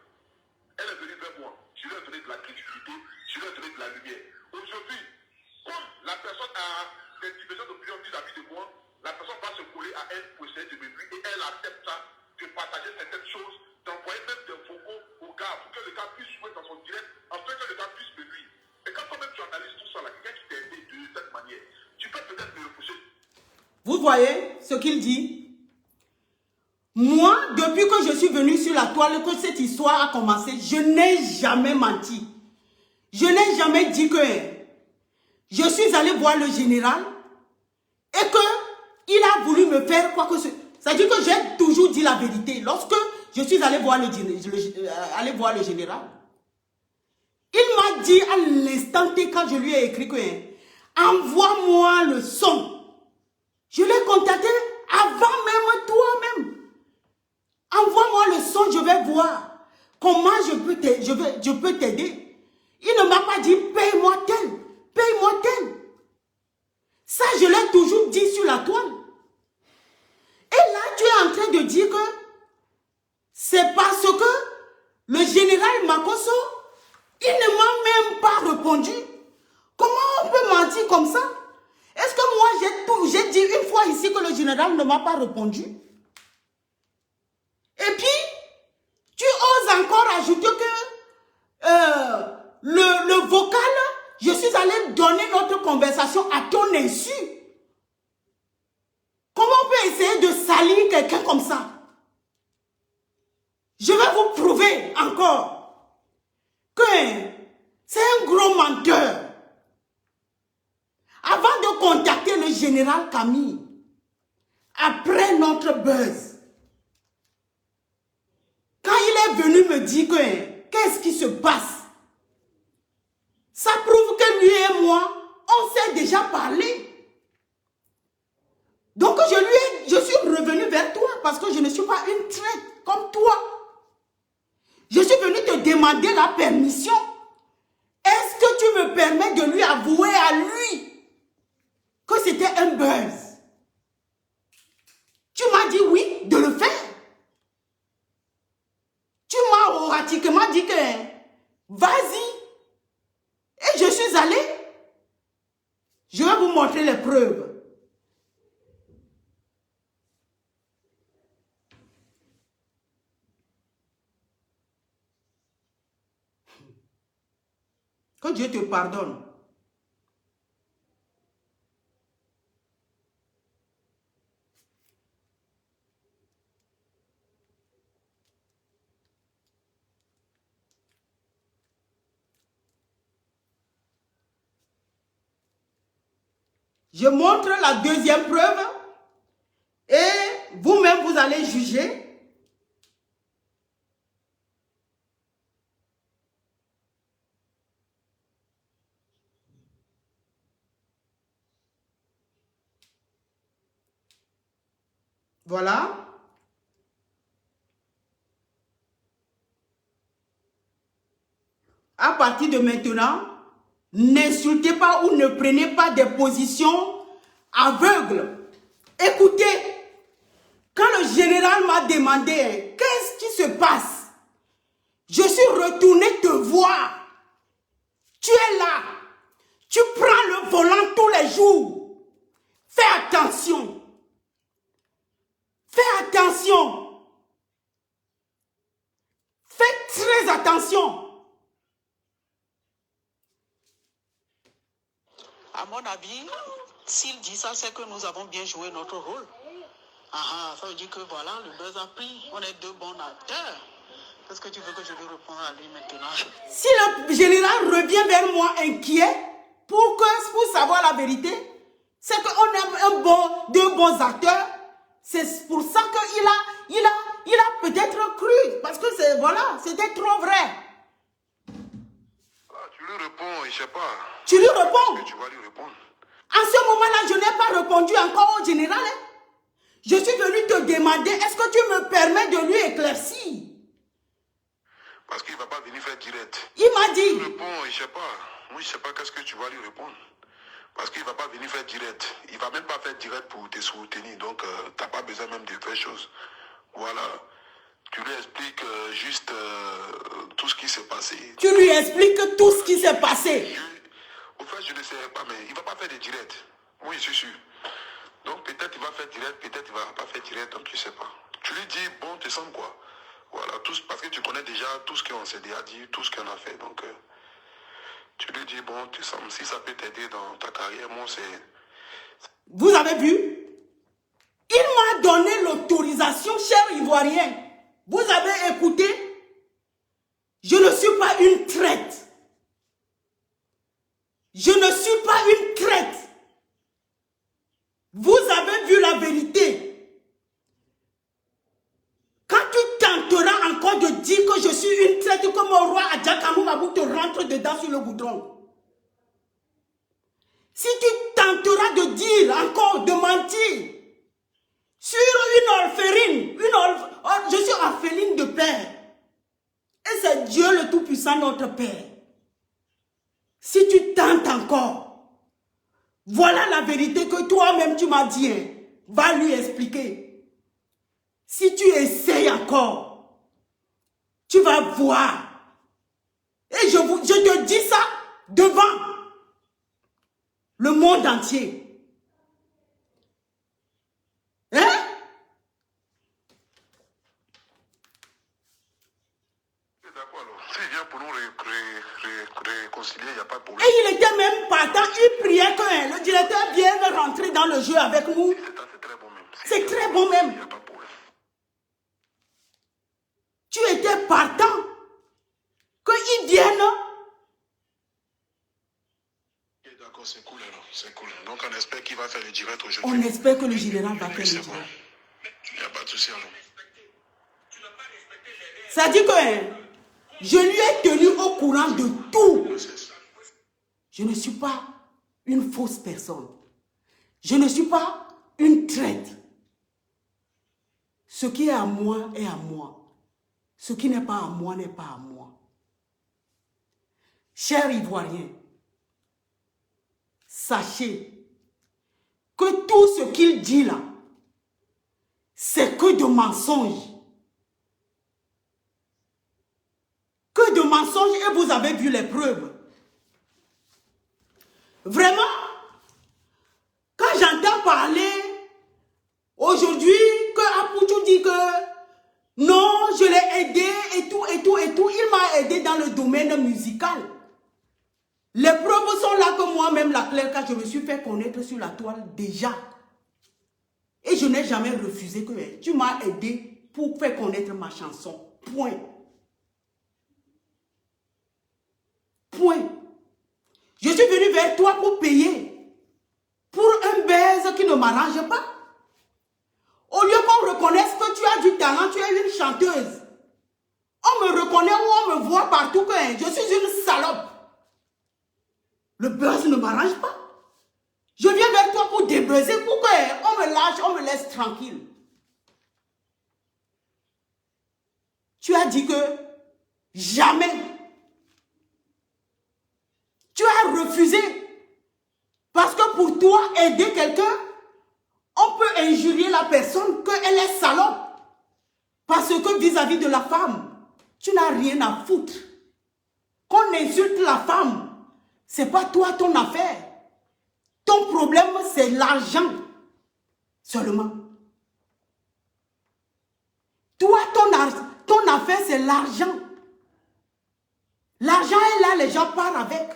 elle est venue vers moi. Je lui ai donné de la crédibilité, je lui ai donné de la lumière. Aujourd'hui, comme la personne a des divergences d'opinion vis-à-vis de moi, la personne va se coller à elle pour essayer de me nuire et elle accepte ça, de partager certaines choses, d'envoyer même des vocaux au gars pour que le gars puisse jouer dans son direct, afin que le gars puisse me nuire. Et quand toi-même tu analyses tout ça, là, quelqu'un qui t'a aidé de cette manière, tu peux peut-être me repousser. Vous voyez ce qu'il dit? Moi, depuis que je suis venu sur la toile, que cette histoire a commencé, je n'ai jamais menti. Je n'ai jamais dit que je suis allé voir le général et qu'il a voulu me faire quoi que ce soit. C'est-à-dire que j'ai toujours dit la vérité. Lorsque je suis allé voir le général, il m'a dit à l'instant T, quand je lui ai écrit que envoie-moi le son. Je l'ai contacté avant même toi-même. Envoie-moi le son, je vais voir comment je peux t'aider. Il ne m'a pas dit paye-moi tel, paye-moi tel. Ça, je l'ai toujours dit sur la toile. Et là, tu es en train de dire que c'est parce que le général Makosso, il ne m'a même pas répondu. Comment on peut mentir comme ça? Est-ce que moi, j'ai dit une fois ici que le général ne m'a pas répondu? Et puis, tu oses encore ajouter que le vocal, je suis allé donner notre conversation à ton insu. Comment on peut essayer de salir quelqu'un comme ça? Je vais vous prouver encore que c'est un gros menteur. Avant de contacter le général Camille, après notre buzz, quand il est venu me dire que qu'est-ce qui se passe, ça prouve que lui et moi, on s'est déjà parlé. Donc je suis revenu vers toi parce que je ne suis pas une traite comme toi. Je suis venu te demander la permission. Est-ce que tu me permets de lui avouer à lui que c'était un buzz? Tu m'as dit oui, de le faire. Tu m'as oratiquement dit que vas-y. Et je suis allé. Je vais vous montrer les preuves. Que Dieu te pardonne. Je montre la deuxième preuve et vous-même vous allez juger. Voilà. À partir de maintenant, n'insultez pas ou ne prenez pas des positions aveugles. Écoutez, quand le général m'a demandé qu'est-ce qui se passe, je suis retourné te voir. Tu es là. Tu prends le volant tous les jours. Fais attention. Fais attention. Fais très attention. À mon avis, s'il dit ça, c'est que nous avons bien joué notre rôle. Ça veut dire que voilà, le buzz a pris. On est deux bons acteurs. Qu'est-ce que tu veux que je lui réponde à lui maintenant? Si le général revient vers moi inquiet pour savoir la vérité, c'est qu'on a deux bons acteurs. C'est pour ça qu'il a peut-être cru. Parce que c'était trop vrai. Ah, tu lui réponds, je ne sais pas. Tu lui réponds. Tu vas lui répondre. En ce moment-là, je n'ai pas répondu encore au général. Hein. Je suis venu te demander, est-ce que tu me permets de lui éclaircir? Parce qu'il ne va pas venir faire direct. Il m'a dit. Réponds, je ne sais pas. Moi, je ne sais pas qu'est-ce que tu vas lui répondre. Parce qu'il ne va pas venir faire direct. Il ne va même pas faire direct pour te soutenir. Donc, tu n'as pas besoin même de faire chose. Voilà. Tu lui expliques juste tout ce qui s'est passé. Tu lui expliques tout ce qui s'est passé. Au fait, je ne sais pas, mais il ne va pas faire de direct. Oui, je suis sûr. Donc, peut-être il va faire direct, peut-être il ne va pas faire direct, donc tu ne sais pas. Tu lui dis, bon, tu sens quoi? Voilà, parce que tu connais déjà tout ce qu'on s'est déjà dit, tout ce qu'on a fait. Donc, tu lui dis, bon, tu sens, si ça peut t'aider dans ta carrière, moi, c'est... Vous avez vu? Il m'a donné l'autorisation, cher Ivoirien. Vous avez écouté? Je ne suis pas une traite. Je ne suis pas une traite. Vous avez vu la vérité. Quand tu tenteras encore de dire que je suis une traite comme au roi Adjakanou Mabou te rentre dedans sur le goudron. Si tu tenteras de dire encore, de mentir sur une orpheline, je suis orpheline de père. Et c'est Dieu le Tout-Puissant, notre Père. Si tu tentes encore, voilà la vérité que toi-même tu m'as dit. Hein. Va lui expliquer. Si tu essayes encore, tu vas voir. Et je te dis ça devant le monde entier. Hein? D'accord, alors. S'il vient pour nous réconcilier, il n'y a pas de problème. Et il était même partant, il priait que le directeur vienne rentrer dans le jeu avec nous. C'est très bon même. C'est très bon même. Il n'y a pas de problème. Tu étais partant. Qu'il vienne. D'accord, c'est cool alors. C'est cool. Donc on espère qu'il va faire le direct aujourd'hui. On espère que le général va faire le C'est direct. bon. Il n'y a pas de souci alors. Ça dit que je lui ai tenu au courant de tout. Je ne suis pas une fausse personne. Je ne suis pas une traite. Ce qui est à moi est à moi. Ce qui n'est pas à moi n'est pas à moi. Chers Ivoiriens, sachez que tout ce qu'il dit là, c'est que de mensonges. Que de mensonges et vous avez vu les preuves. Vraiment, quand j'entends parler aujourd'hui que Apoutou dit que non, je l'ai aidé et tout, il m'a aidé dans le domaine musical. Les preuves sont là que moi-même, la Claire, quand je me suis fait connaître sur la toile déjà. Et je n'ai jamais refusé que tu m'as aidé pour faire connaître ma chanson. Point. Point. Je suis venu vers toi pour payer. Pour un baise qui ne m'arrange pas. Au lieu qu'on reconnaisse que tu as du talent, tu es une chanteuse. On me reconnaît ou on me voit partout que je suis une salope. Le buzz ne m'arrange pas. Je viens vers toi pour débuzzer, pour qu'on me lâche, on me laisse tranquille. Tu as dit que jamais. Tu as refusé. Parce que pour toi, aider quelqu'un, on peut injurier la personne qu'elle est salope. Parce que vis-à-vis de la femme, tu n'as rien à foutre. Qu'on insulte la femme, c'est pas toi ton affaire. Ton problème, c'est l'argent. Seulement. Toi, ton affaire, c'est l'argent. L'argent est là, les gens partent avec.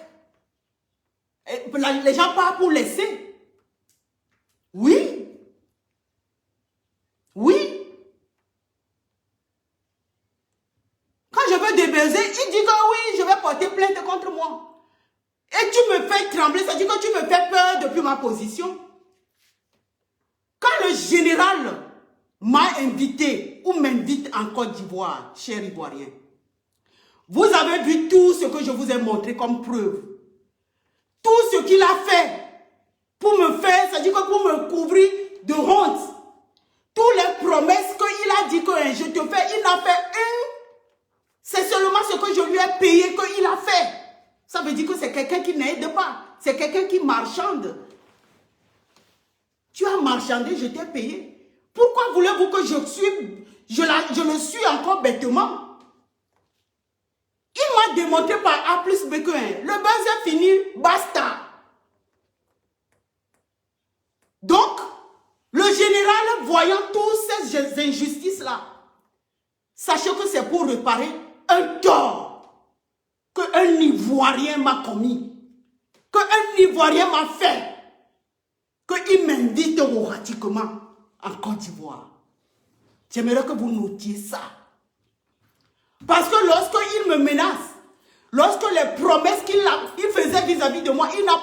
Les gens partent pour laisser. Oui. Oui. Quand je veux débaiser, il dit que oui, je vais porter plainte contre moi. Et tu me fais trembler, ça dit que tu me fais peur depuis ma position. Quand le général m'a invité ou m'invite en Côte d'Ivoire, cher Ivoirien, vous avez vu tout ce que je vous ai montré comme preuve. Tout ce qu'il a fait pour me faire, c'est-à-dire que pour me couvrir de honte. Toutes les promesses qu'il a dit que je te fais, il n'a fait une. C'est seulement ce que je lui ai payé qu'il a fait. Ça veut dire que c'est quelqu'un qui n'aide pas. C'est quelqu'un qui marchande. Tu as marchandé, je t'ai payé. Pourquoi voulez-vous que je le suis encore bêtement? Il m'a démontré par A plus B que 1. Le buzz est fini, basta. Donc, le général, voyant toutes ces injustices-là, sachez que c'est pour réparer un tort qu'un Ivoirien m'a commis, qu'un Ivoirien m'a fait, qu'il m'invite erratiquement en Côte d'Ivoire. J'aimerais que vous notiez ça. Parce que lorsqu'il me menace, lorsque les promesses qu'il faisait vis-à-vis de moi, il n'a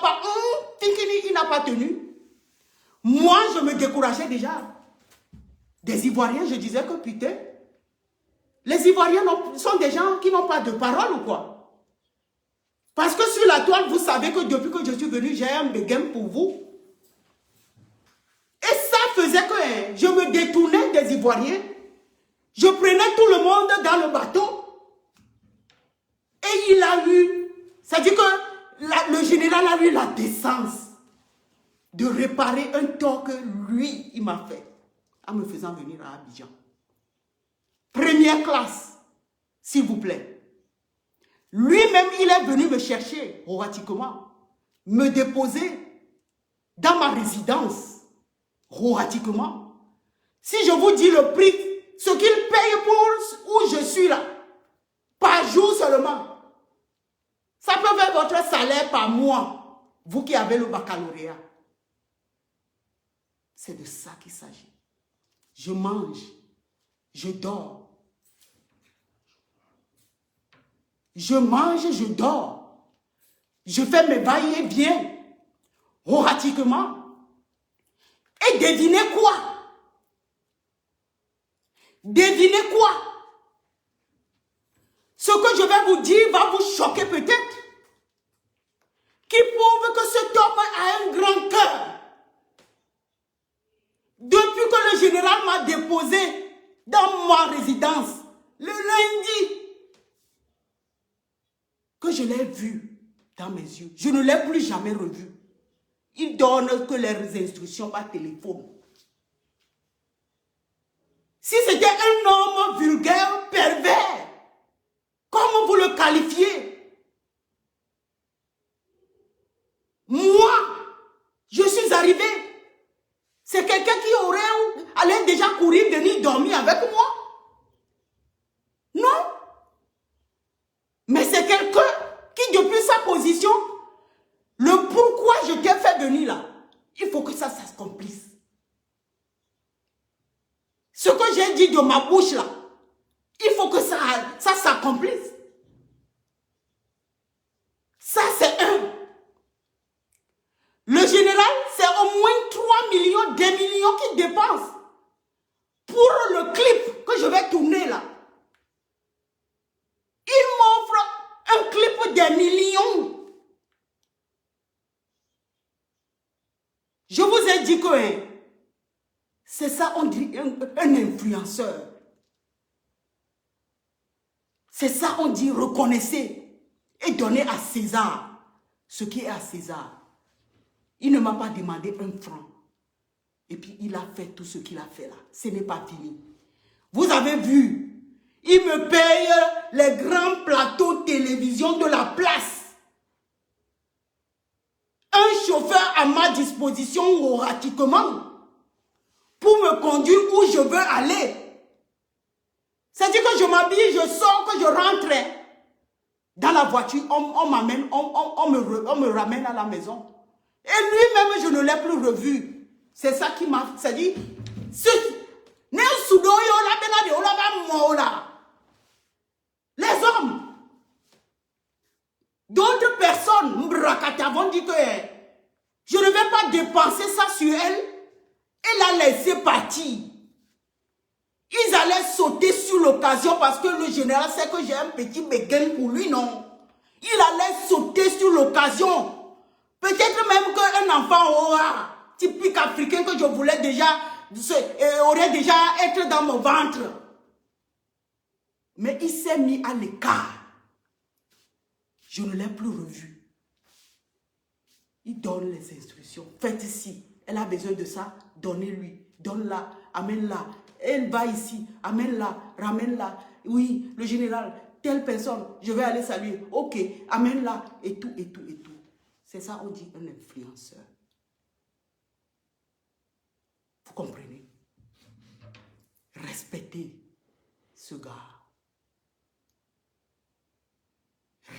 pas tenu. Moi, je me décourageais déjà. Des Ivoiriens, je disais que putain, les Ivoiriens sont des gens qui n'ont pas de parole ou quoi? Parce que sur la toile, vous savez que depuis que je suis venu, j'ai un béguin pour vous. Et ça faisait que je me détournais des Ivoiriens. Je prenais tout le monde dans le bateau. Et il a eu, c'est-à-dire que le général a eu la décence de réparer un tort que lui, il m'a fait en me faisant venir à Abidjan. Première classe, s'il vous plaît. Lui-même, il est venu me chercher, erratiquement, me déposer dans ma résidence, erratiquement. Si je vous dis le prix, ce qu'il paye pour où je suis là, par jour seulement, ça peut faire votre salaire par mois, vous qui avez le baccalauréat. C'est de ça qu'il s'agit. Je mange, je dors. Je mange, je dors. Je fais mes va-et-vient, erratiquement. Et devinez quoi? Devinez quoi? Ce que je vais vous dire va vous choquer peut-être. Qui prouve que cet homme a un grand cœur. Depuis que le général m'a déposé dans ma résidence, le lundi, que je l'ai vu dans mes yeux, je ne l'ai plus jamais revu. Il donne que les instructions par téléphone. Si c'était un homme vulgaire, pervers, comment vous le qualifiez? Moi, je suis arrivé. C'est quelqu'un qui allait déjà courir, venir dormir avec moi. Non. Mais c'est quelqu'un qui, depuis sa position, le pourquoi je t'ai fait venir là, il faut que ça s'accomplisse. Ce que j'ai dit de ma bouche là, il faut que ça s'accomplisse. Ça, c'est un. Le général, c'est au moins 3 millions, 2 millions qu'il dépense pour le clip que je vais tourner là. Il m'offre un clip des millions. Je vous ai dit que c'est ça, on dit un influenceur. C'est ça, on dit reconnaissez et donnez à César ce qui est à César. Il ne m'a pas demandé un franc. Et puis il a fait tout ce qu'il a fait là. Ce n'est pas fini. Vous avez vu, il me paye les grands plateaux de télévision de la place. Un chauffeur à ma disposition erratiquement pour me conduire où je veux aller. C'est-à-dire que je m'habille, je sors, que je rentre dans la voiture, on m'amène, on me ramène à la maison. Et lui-même, je ne l'ai plus revu. C'est ça qui m'a... C'est-à-dire... Les hommes. D'autres personnes, vont dire que je ne vais pas dépenser ça sur elle et la laisser partir. Ils allaient sauter sur l'occasion parce que le général sait que j'ai un petit béguin pour lui, non. Il allait sauter sur l'occasion. Peut-être même qu'un enfant aura africain que je voulais déjà, aurait déjà être dans mon ventre. Mais il s'est mis à l'écart. Je ne l'ai plus revu. Il donne les instructions. Faites ici. Elle a besoin de ça. Donnez-lui. Donne-la. Amène-la. Elle va ici. Amène-la. Ramène-la. Oui, le général, telle personne, je vais aller saluer. Ok, amène-la. Et tout, et tout, et tout. C'est ça, on dit un influenceur. Vous comprenez? Respectez ce gars.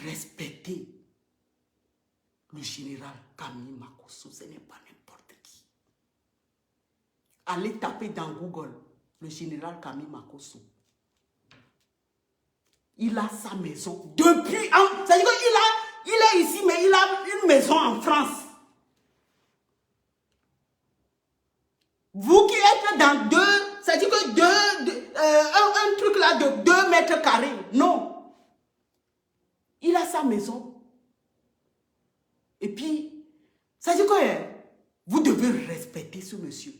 Respectez le général Camille Makosso, ce n'est pas n'importe qui. Allez taper dans Google le général Camille Makosso. Il a sa maison depuis... C'est-à-dire qu'il est ici, mais il a une maison en France. Vous qui êtes dans deux... C'est-à-dire que un truc là de 2 mètres carrés. Non. Il a sa maison. Et puis, c'est-à-dire que vous devez respecter ce monsieur.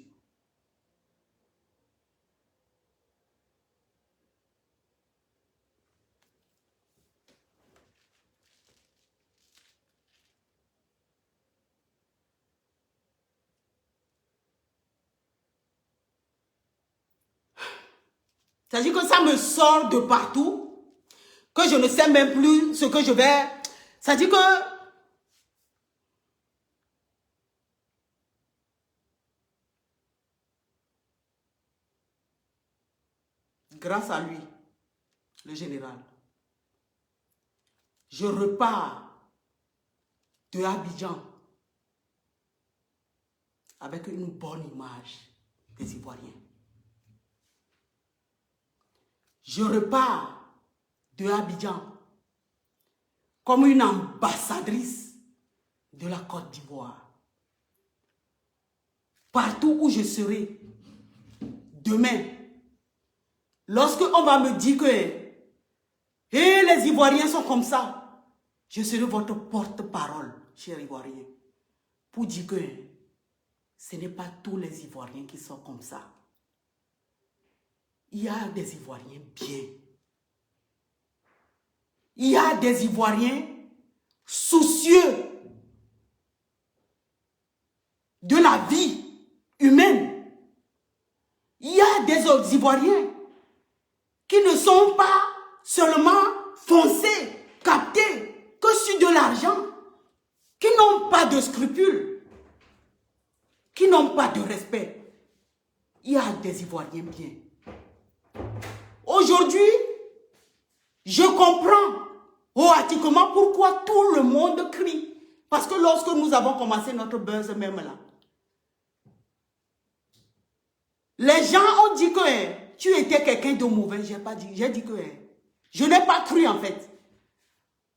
C'est-à-dire que ça me sort de partout, que je ne sais même plus ce que je vais... C'est-à-dire que... Grâce à lui, le général, je repars de Abidjan avec une bonne image des Ivoiriens. Je repars de Abidjan comme une ambassadrice de la Côte d'Ivoire. Partout où je serai, demain, lorsque on va me dire que les Ivoiriens sont comme ça, je serai votre porte-parole, chers Ivoiriens, pour dire que ce n'est pas tous les Ivoiriens qui sont comme ça. Il y a des Ivoiriens bien. Il y a des Ivoiriens soucieux de la vie humaine. Il y a des autres Ivoiriens qui ne sont pas seulement foncés, captés, que sur de l'argent, qui n'ont pas de scrupules, qui n'ont pas de respect. Il y a des Ivoiriens bien. Aujourd'hui, je comprends automatiquement pourquoi tout le monde crie. Parce que lorsque nous avons commencé notre buzz même là, les gens ont dit que tu étais quelqu'un de mauvais. J'ai pas dit. J'ai dit que je n'ai pas cru en fait.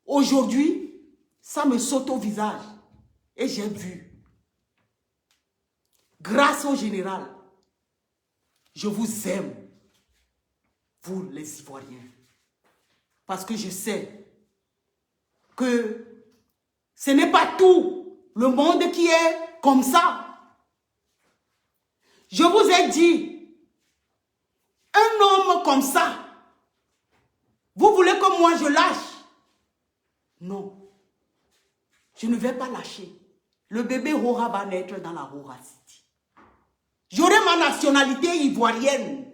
Aujourd'hui, ça me saute au visage. Et j'ai vu. Grâce au général, je vous aime. Vous les Ivoiriens. Parce que je sais que ce n'est pas tout le monde qui est comme ça. Je vous ai dit, un homme comme ça, vous voulez que moi je lâche? Non. Je ne vais pas lâcher. Le bébé Hora va naître dans la Hora City. J'aurai ma nationalité ivoirienne.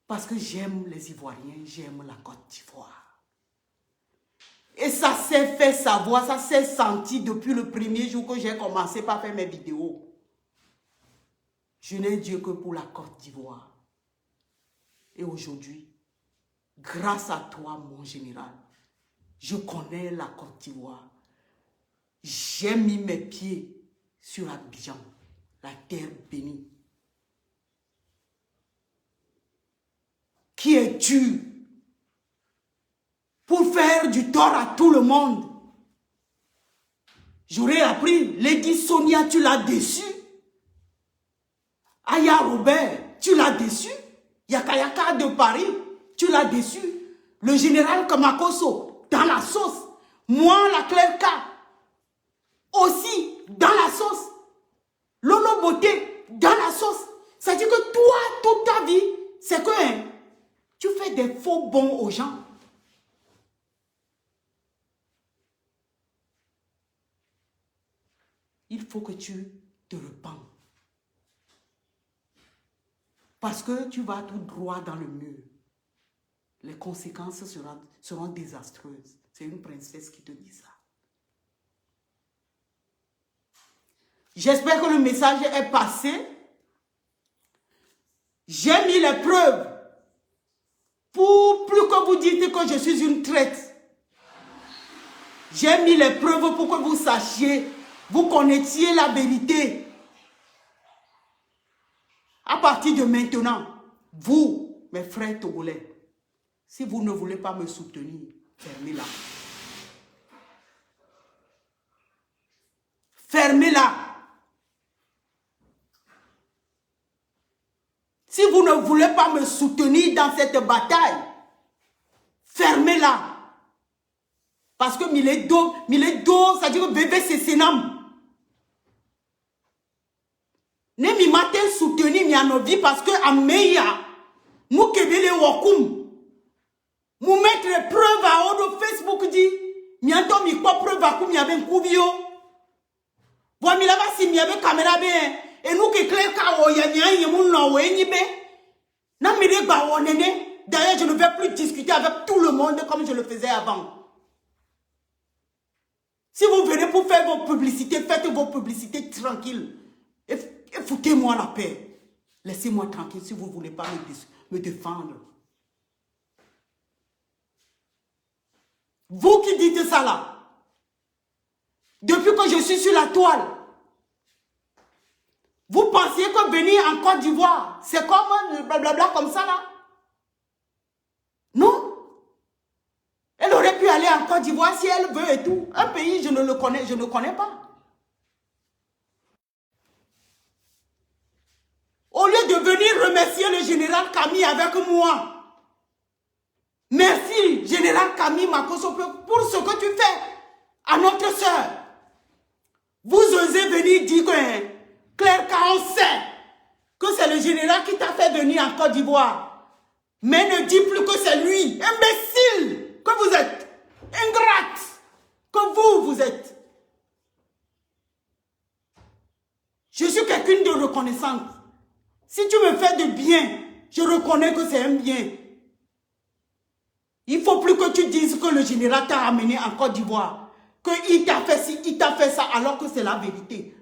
Parce que j'aime les Ivoiriens, j'aime la Côte d'Ivoire. Et ça s'est fait savoir, ça s'est senti depuis le premier jour que j'ai commencé par faire mes vidéos. Je n'ai Dieu que pour la Côte d'Ivoire. Et aujourd'hui, grâce à toi, mon général, je connais la Côte d'Ivoire. J'ai mis mes pieds sur Abidjan, la terre bénie. Qui es-tu pour faire du tort à tout le monde? J'aurais appris, Lady Sonia, tu l'as déçu. Aya Robert, tu l'as déçu. Yakayaka de Paris, tu l'as déçu. Le général Kamakoso, dans la sauce. Moi, la Clerca. aussi dans la sauce. Lolo beauté dans la sauce. C'est-à-dire que toi, toute ta vie, c'est que tu fais des faux bons aux gens. Il faut que tu te repens. Parce que tu vas tout droit dans le mur. Les conséquences seront désastreuses. C'est une princesse qui te dit ça. J'espère que le message est passé. J'ai mis les preuves pour plus que vous dites que je suis une traite. J'ai mis les preuves pour que vous sachiez, vous connaissiez la vérité. À partir de maintenant, vous, mes frères togolais, si vous ne voulez pas me soutenir, fermez-la. Fermez-la. Si vous ne voulez pas me soutenir dans cette bataille, fermez-la. Parce que Miledo, c'est-à-dire que bébé c'est sénam. Ne mi matin soutenir mi anovi parce que ameya, nous kebele wakum. Nous mettre les preuves à haut de Facebook dit, mi anto mi quoi preuve à kou mi avait un koubio. Bon mi là-bas si mi avait caméra bien. Et nous qui clair ka o ya nya yemu no we ni be. Na mi de ba wonene. D'ailleurs, je ne vais plus discuter avec tout le monde comme je le faisais avant. Si vous venez pour faire vos publicités, faites vos publicités tranquilles. Et foutez-moi la paix. Laissez-moi tranquille si vous ne voulez pas me défendre. Vous qui dites ça là, depuis que je suis sur la toile, vous pensiez que venir en Côte d'Ivoire, c'est comme blablabla comme ça là? Non. Elle aurait pu aller en Côte d'Ivoire si elle veut et tout. Un pays, je ne connais pas. Au lieu de venir remercier le général Kami avec moi. Merci, général Kami Makoso, pour ce que tu fais à notre soeur. Vous osez venir dire que Claire Caron sait que c'est le général qui t'a fait venir en Côte d'Ivoire. Mais ne dis plus que c'est lui, imbécile, que vous êtes, ingrate, que vous êtes. Je suis quelqu'un de reconnaissante. Si tu me fais de bien, je reconnais que c'est un bien. Il ne faut plus que tu dises que le général t'a amené en Côte d'Ivoire. Qu'il t'a fait ci, il t'a fait ça, alors que c'est la vérité.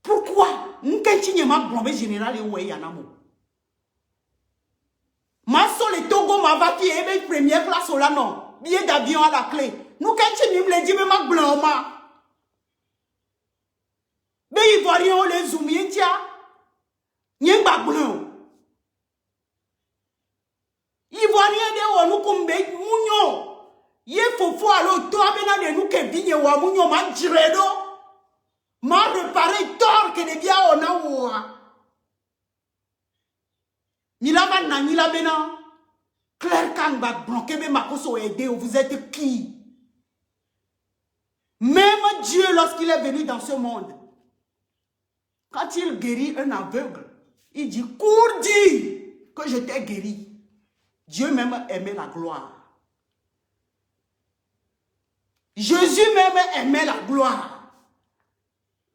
Pourquoi? Général ma sol et Togo ma va qui est première classe au là non. Billet d'avion à la clé. Nous quand tu me dis mais ma blanc ma. Mais ils voient rien les zoomiers tia. N'y pas blanc. Ils voient rien de nous comme bé mounio. Yé faut alors toi maintenant de nous que vigne wa mounio ma diredo. Ma réparé tort que les biens on a ouah. Milaba na milabena. Claire Kangba bloqué mais Makoso aidé. Vous êtes qui? Même Dieu lorsqu'il est venu dans ce monde, quand il guérit un aveugle, il dit cours dire que je t'ai guéri. Dieu même aimait la gloire. Jésus même aimait la gloire.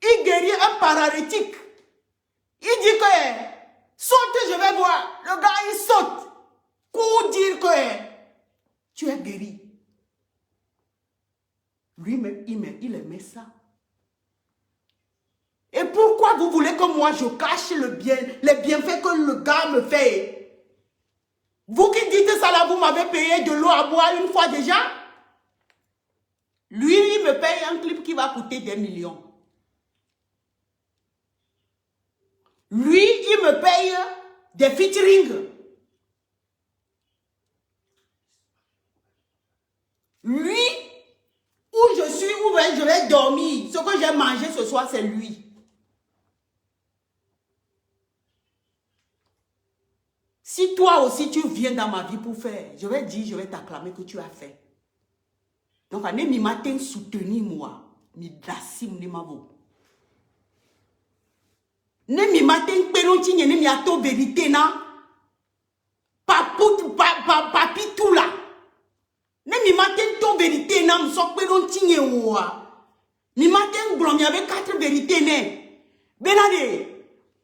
Il guérit un paralytique. Il dit que saute, je vais voir. Le gars, il saute. Pour dire que tu es guéri. Lui-même, il aimait ça. Et pourquoi vous voulez que moi, je cache les bienfaits que le gars me fait? Vous qui dites ça là, vous m'avez payé de l'eau à boire une fois déjà? Lui, il me paye un clip qui va coûter des millions. Lui, il me paye des featuring. Lui, où je suis, où je vais dormir, ce que j'ai mangé ce soir, c'est lui. Si toi aussi tu viens dans ma vie pour faire, je vais t'acclamer que tu as fait. Donc, on est matin soutenu moi. Mi dasim ni mavo. Ne mi matin pelonti ne mi ato vérité na. Papi tout là. Ne mi matin to vérité na m'so pelonti ne wa. Mi matin blom y avait 4 vérités ne. Benade.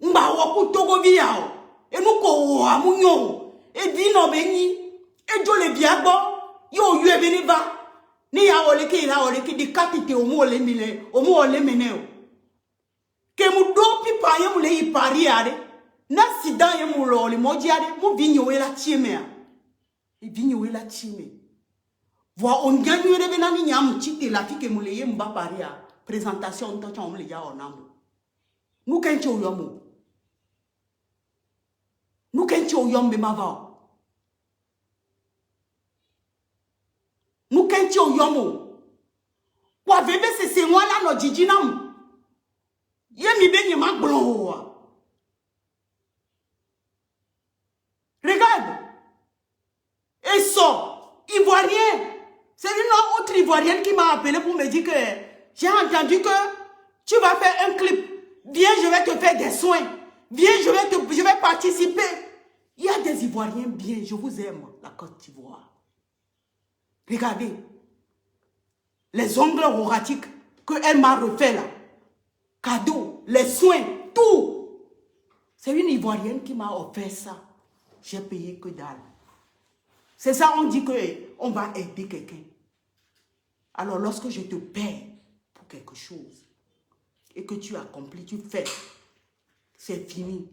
Mba waku togo biao. E nou ko wa munyo. E vino beni. E jo le biagbo. Yo yu e beni va. Ni ya ole ki di katite omu ole meneo. Ke mu do pipa ye mu le yi pari ade. Na sida ye mu lo le moji ade. Mu vinyo we la chieme ya. E vinyo we la chieme. Voa on ganyo re benani nyam chite la fi ke mu le ye mba pari ya. Présentation to chon mu le ya onambo. Nou kenche o yomo. Nou kenche o yombe mava. Nous kenchi o yomo. Kwa veve se moi là no jiji nam. Ye mi benye ma blon. Regarde. Et ça, Ivoirien. C'est une autre Ivoirienne qui m'a appelé pour me dire que j'ai entendu que tu vas faire un clip. Viens, je vais te faire des soins. Viens, je vais participer. Il y a des Ivoiriens bien. Je vous aime, la Côte d'Ivoire. Regardez, les ongles oratiques qu'elle m'a refait là, cadeau, les soins, tout. C'est une Ivoirienne qui m'a offert ça. J'ai payé que dalle. C'est ça, on dit qu'on va aider quelqu'un. Alors lorsque je te paie pour quelque chose, et que tu accomplis, tu fais, c'est fini.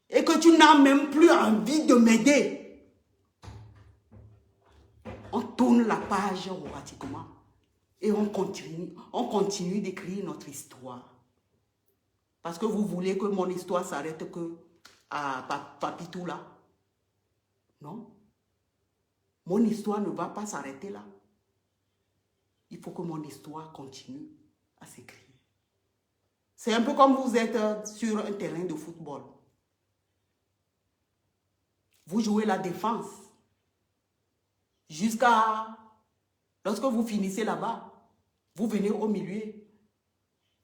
Et que tu n'as même plus envie de m'aider. On tourne la page automatiquement et on continue d'écrire notre histoire. Parce que vous voulez que mon histoire s'arrête que à Papitou là. Non. Mon histoire ne va pas s'arrêter là. Il faut que mon histoire continue à s'écrire. C'est un peu comme vous êtes sur un terrain de football. Vous jouez la défense. Jusqu'à... Lorsque vous finissez là-bas, vous venez au milieu.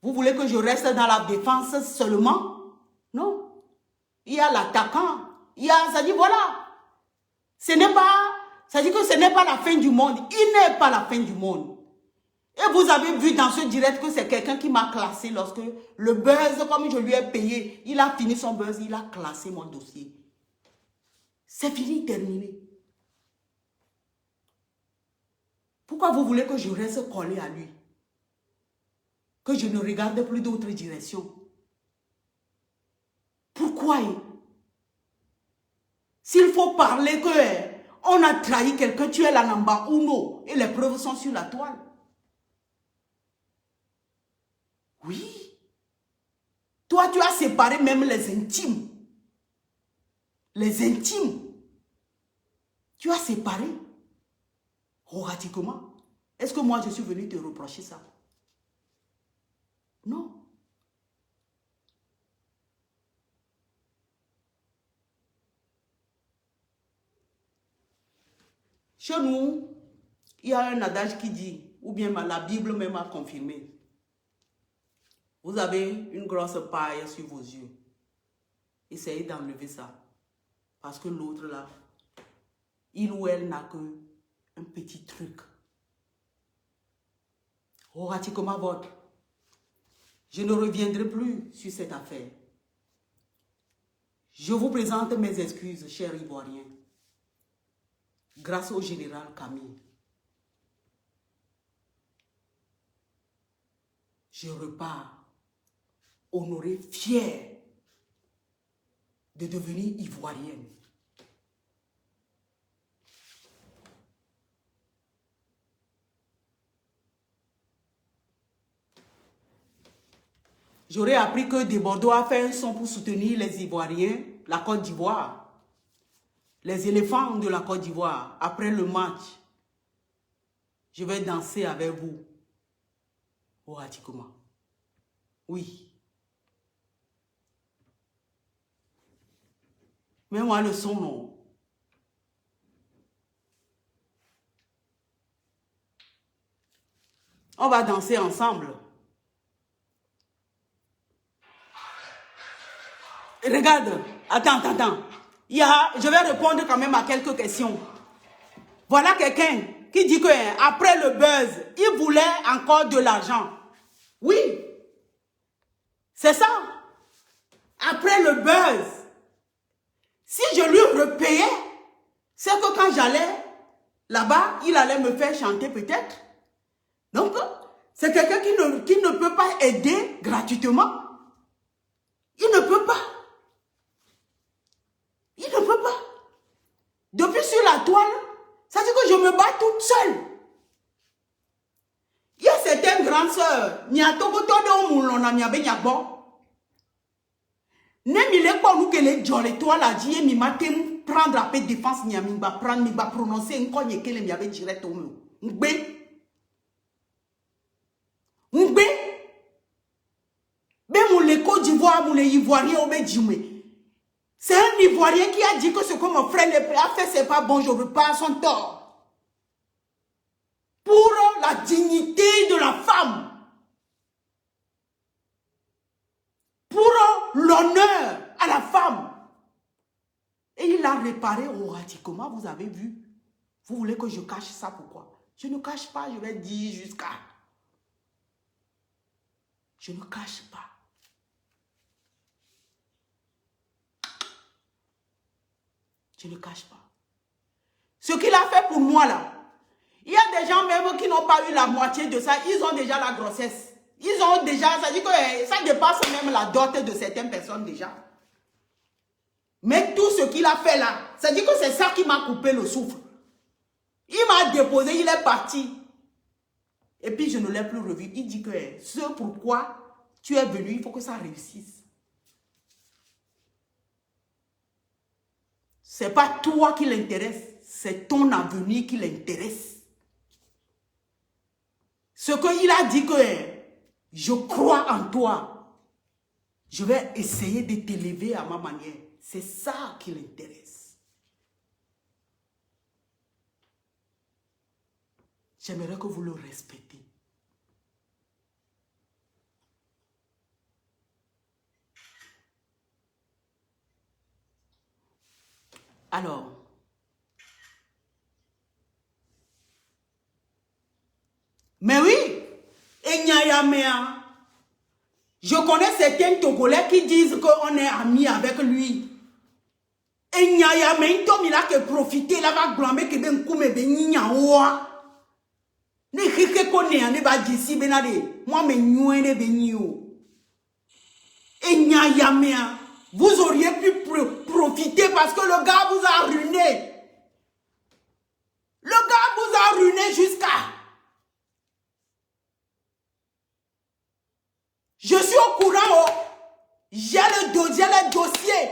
Vous voulez que je reste dans la défense seulement? Non. Il y a l'attaquant. Il y a... Ça dit, voilà. Ce n'est pas... Ça dit que ce n'est pas la fin du monde. Il n'est pas la fin du monde. Et vous avez vu dans ce direct que c'est quelqu'un qui m'a classé lorsque le buzz, comme je lui ai payé, il a fini son buzz, il a classé mon dossier. C'est fini, terminé. Pourquoi vous voulez que je reste collé à lui? Que je ne regarde plus d'autres directions? Pourquoi? S'il faut parler que on a trahi quelqu'un, tu es là en bas ou non, et les preuves sont sur la toile. Oui. Toi, tu as séparé même les intimes. Les intimes. Tu as séparé. Oratiquement. Est-ce que moi, je suis venu te reprocher ça? Non. Chez nous, il y a un adage qui dit, ou bien la Bible même a confirmé, vous avez une grosse paille sur vos yeux. Essayez d'enlever ça. Parce que l'autre là, il ou elle n'a qu'un petit truc. Oratiquement votre. Je ne reviendrai plus sur cette affaire. Je vous présente mes excuses, chers Ivoiriens. Grâce au général Camille. Je repars honoré, fier de devenir Ivoirienne. J'aurais appris que De Bordeaux a fait un son pour soutenir les Ivoiriens, la Côte d'Ivoire. Les éléphants de la Côte d'Ivoire, après le match, je vais danser avec vous. Oratiquement. Oui. Mais moi, le son, non. On va danser ensemble. Regarde, attends. Je vais répondre quand même à quelques questions. Voilà quelqu'un qui dit que après le buzz, il voulait encore de l'argent. Oui, c'est ça. Après le buzz, si je lui repayais, c'est que quand j'allais là-bas, il allait me faire chanter peut-être. Donc, c'est quelqu'un qui ne peut pas aider gratuitement. Il ne peut pas. Il ne peut pas. Depuis sur la toile, ça dit que je me bats toute seule. Il y a certaines grandes sœurs, il y a tout le monde qui a bon. N'est-ce pas nous que les gens, les toiles, la dit, mi matin, prendre la paix défense, ni mi va prendre, mi va prononcer un cogne que les avait direct au mot. Ngbe. Ben mon le Côte d'Ivoire, mon Ivoirien au Bédjimé. C'est un Ivoirien qui a dit que ce que mon frère a fait, c'est pas bon, je veux pas son tort. Pour la dignité de la femme. Pour l'honneur à la femme. Et il a réparé automatiquement, vous avez vu. Vous voulez que je cache ça, pourquoi? Je ne cache pas, je vais dire jusqu'à. Je ne cache pas. Je ne cache pas. Ce qu'il a fait pour moi là, il y a des gens même qui n'ont pas eu la moitié de ça, ils ont déjà la grossesse. Ils ont déjà, ça dit que ça dépasse même la dot de certaines personnes déjà. Mais tout ce qu'il a fait là, ça dit que c'est ça qui m'a coupé le souffle. Il m'a déposé, il est parti. Et puis je ne l'ai plus revu. Il dit que ce pourquoi tu es venu, il faut que ça réussisse. Ce n'est pas toi qui l'intéresse, c'est ton avenir qui l'intéresse. Ce qu'il a dit que je crois en toi, je vais essayer de t'élever à ma manière. C'est ça qui l'intéresse. J'aimerais que vous le respectez. Alors, mais oui, je connais certains Togolais qui disent qu'on est amis avec lui. Et il a que profiter, là va blâmer que ben kume ben nyawa. Ne kike kone ane ba disi benade. Moi me nyouene ben nyo. Et vous auriez pu profiter parce que le gars vous a ruiné. Le gars vous a ruiné jusqu'à. Je suis au courant, j'ai le dossier.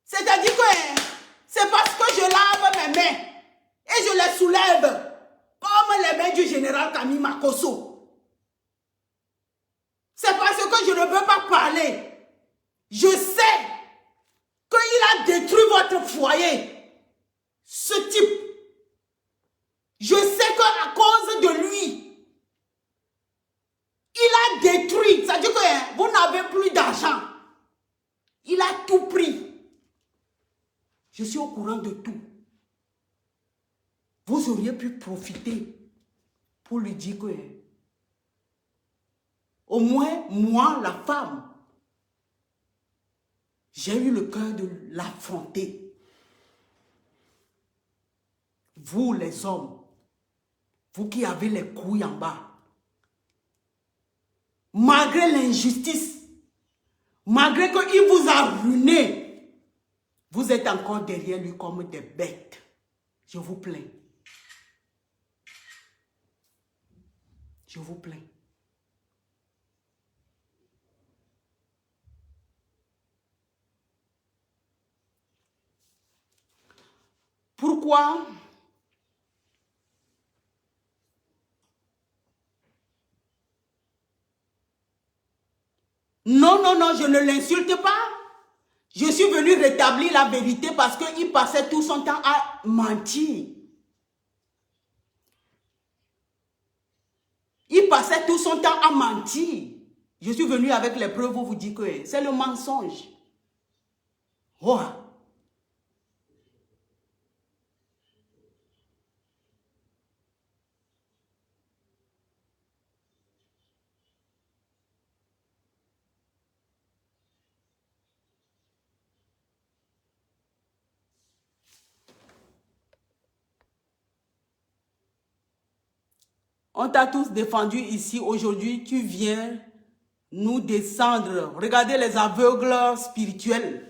C'est-à-dire que c'est parce que je lave mes mains et je les soulève comme les mains du général Camille Makosso. C'est parce que je ne veux pas parler. Je sais qu'il a détruit votre foyer. Ce type. Je sais qu'à cause de lui, il a détruit. C'est-à-dire que vous n'avez plus d'argent. Il a tout pris. Je suis au courant de tout. Vous auriez pu profiter pour lui dire que au moins, moi, la femme, j'ai eu le cœur de l'affronter. Vous, les hommes, vous qui avez les couilles en bas, malgré l'injustice, malgré qu'il vous a ruiné, vous êtes encore derrière lui comme des bêtes. Je vous plains. Je vous plains. Pourquoi? Non, non, non, je ne l'insulte pas. Je suis venu rétablir la vérité parce qu'il passait tout son temps à mentir. Il passait tout son temps à mentir. Je suis venu avec les preuves pour vous dire que c'est le mensonge. Oh. On t'a tous défendu ici. Aujourd'hui, tu viens nous descendre. Regardez les aveugles spirituels.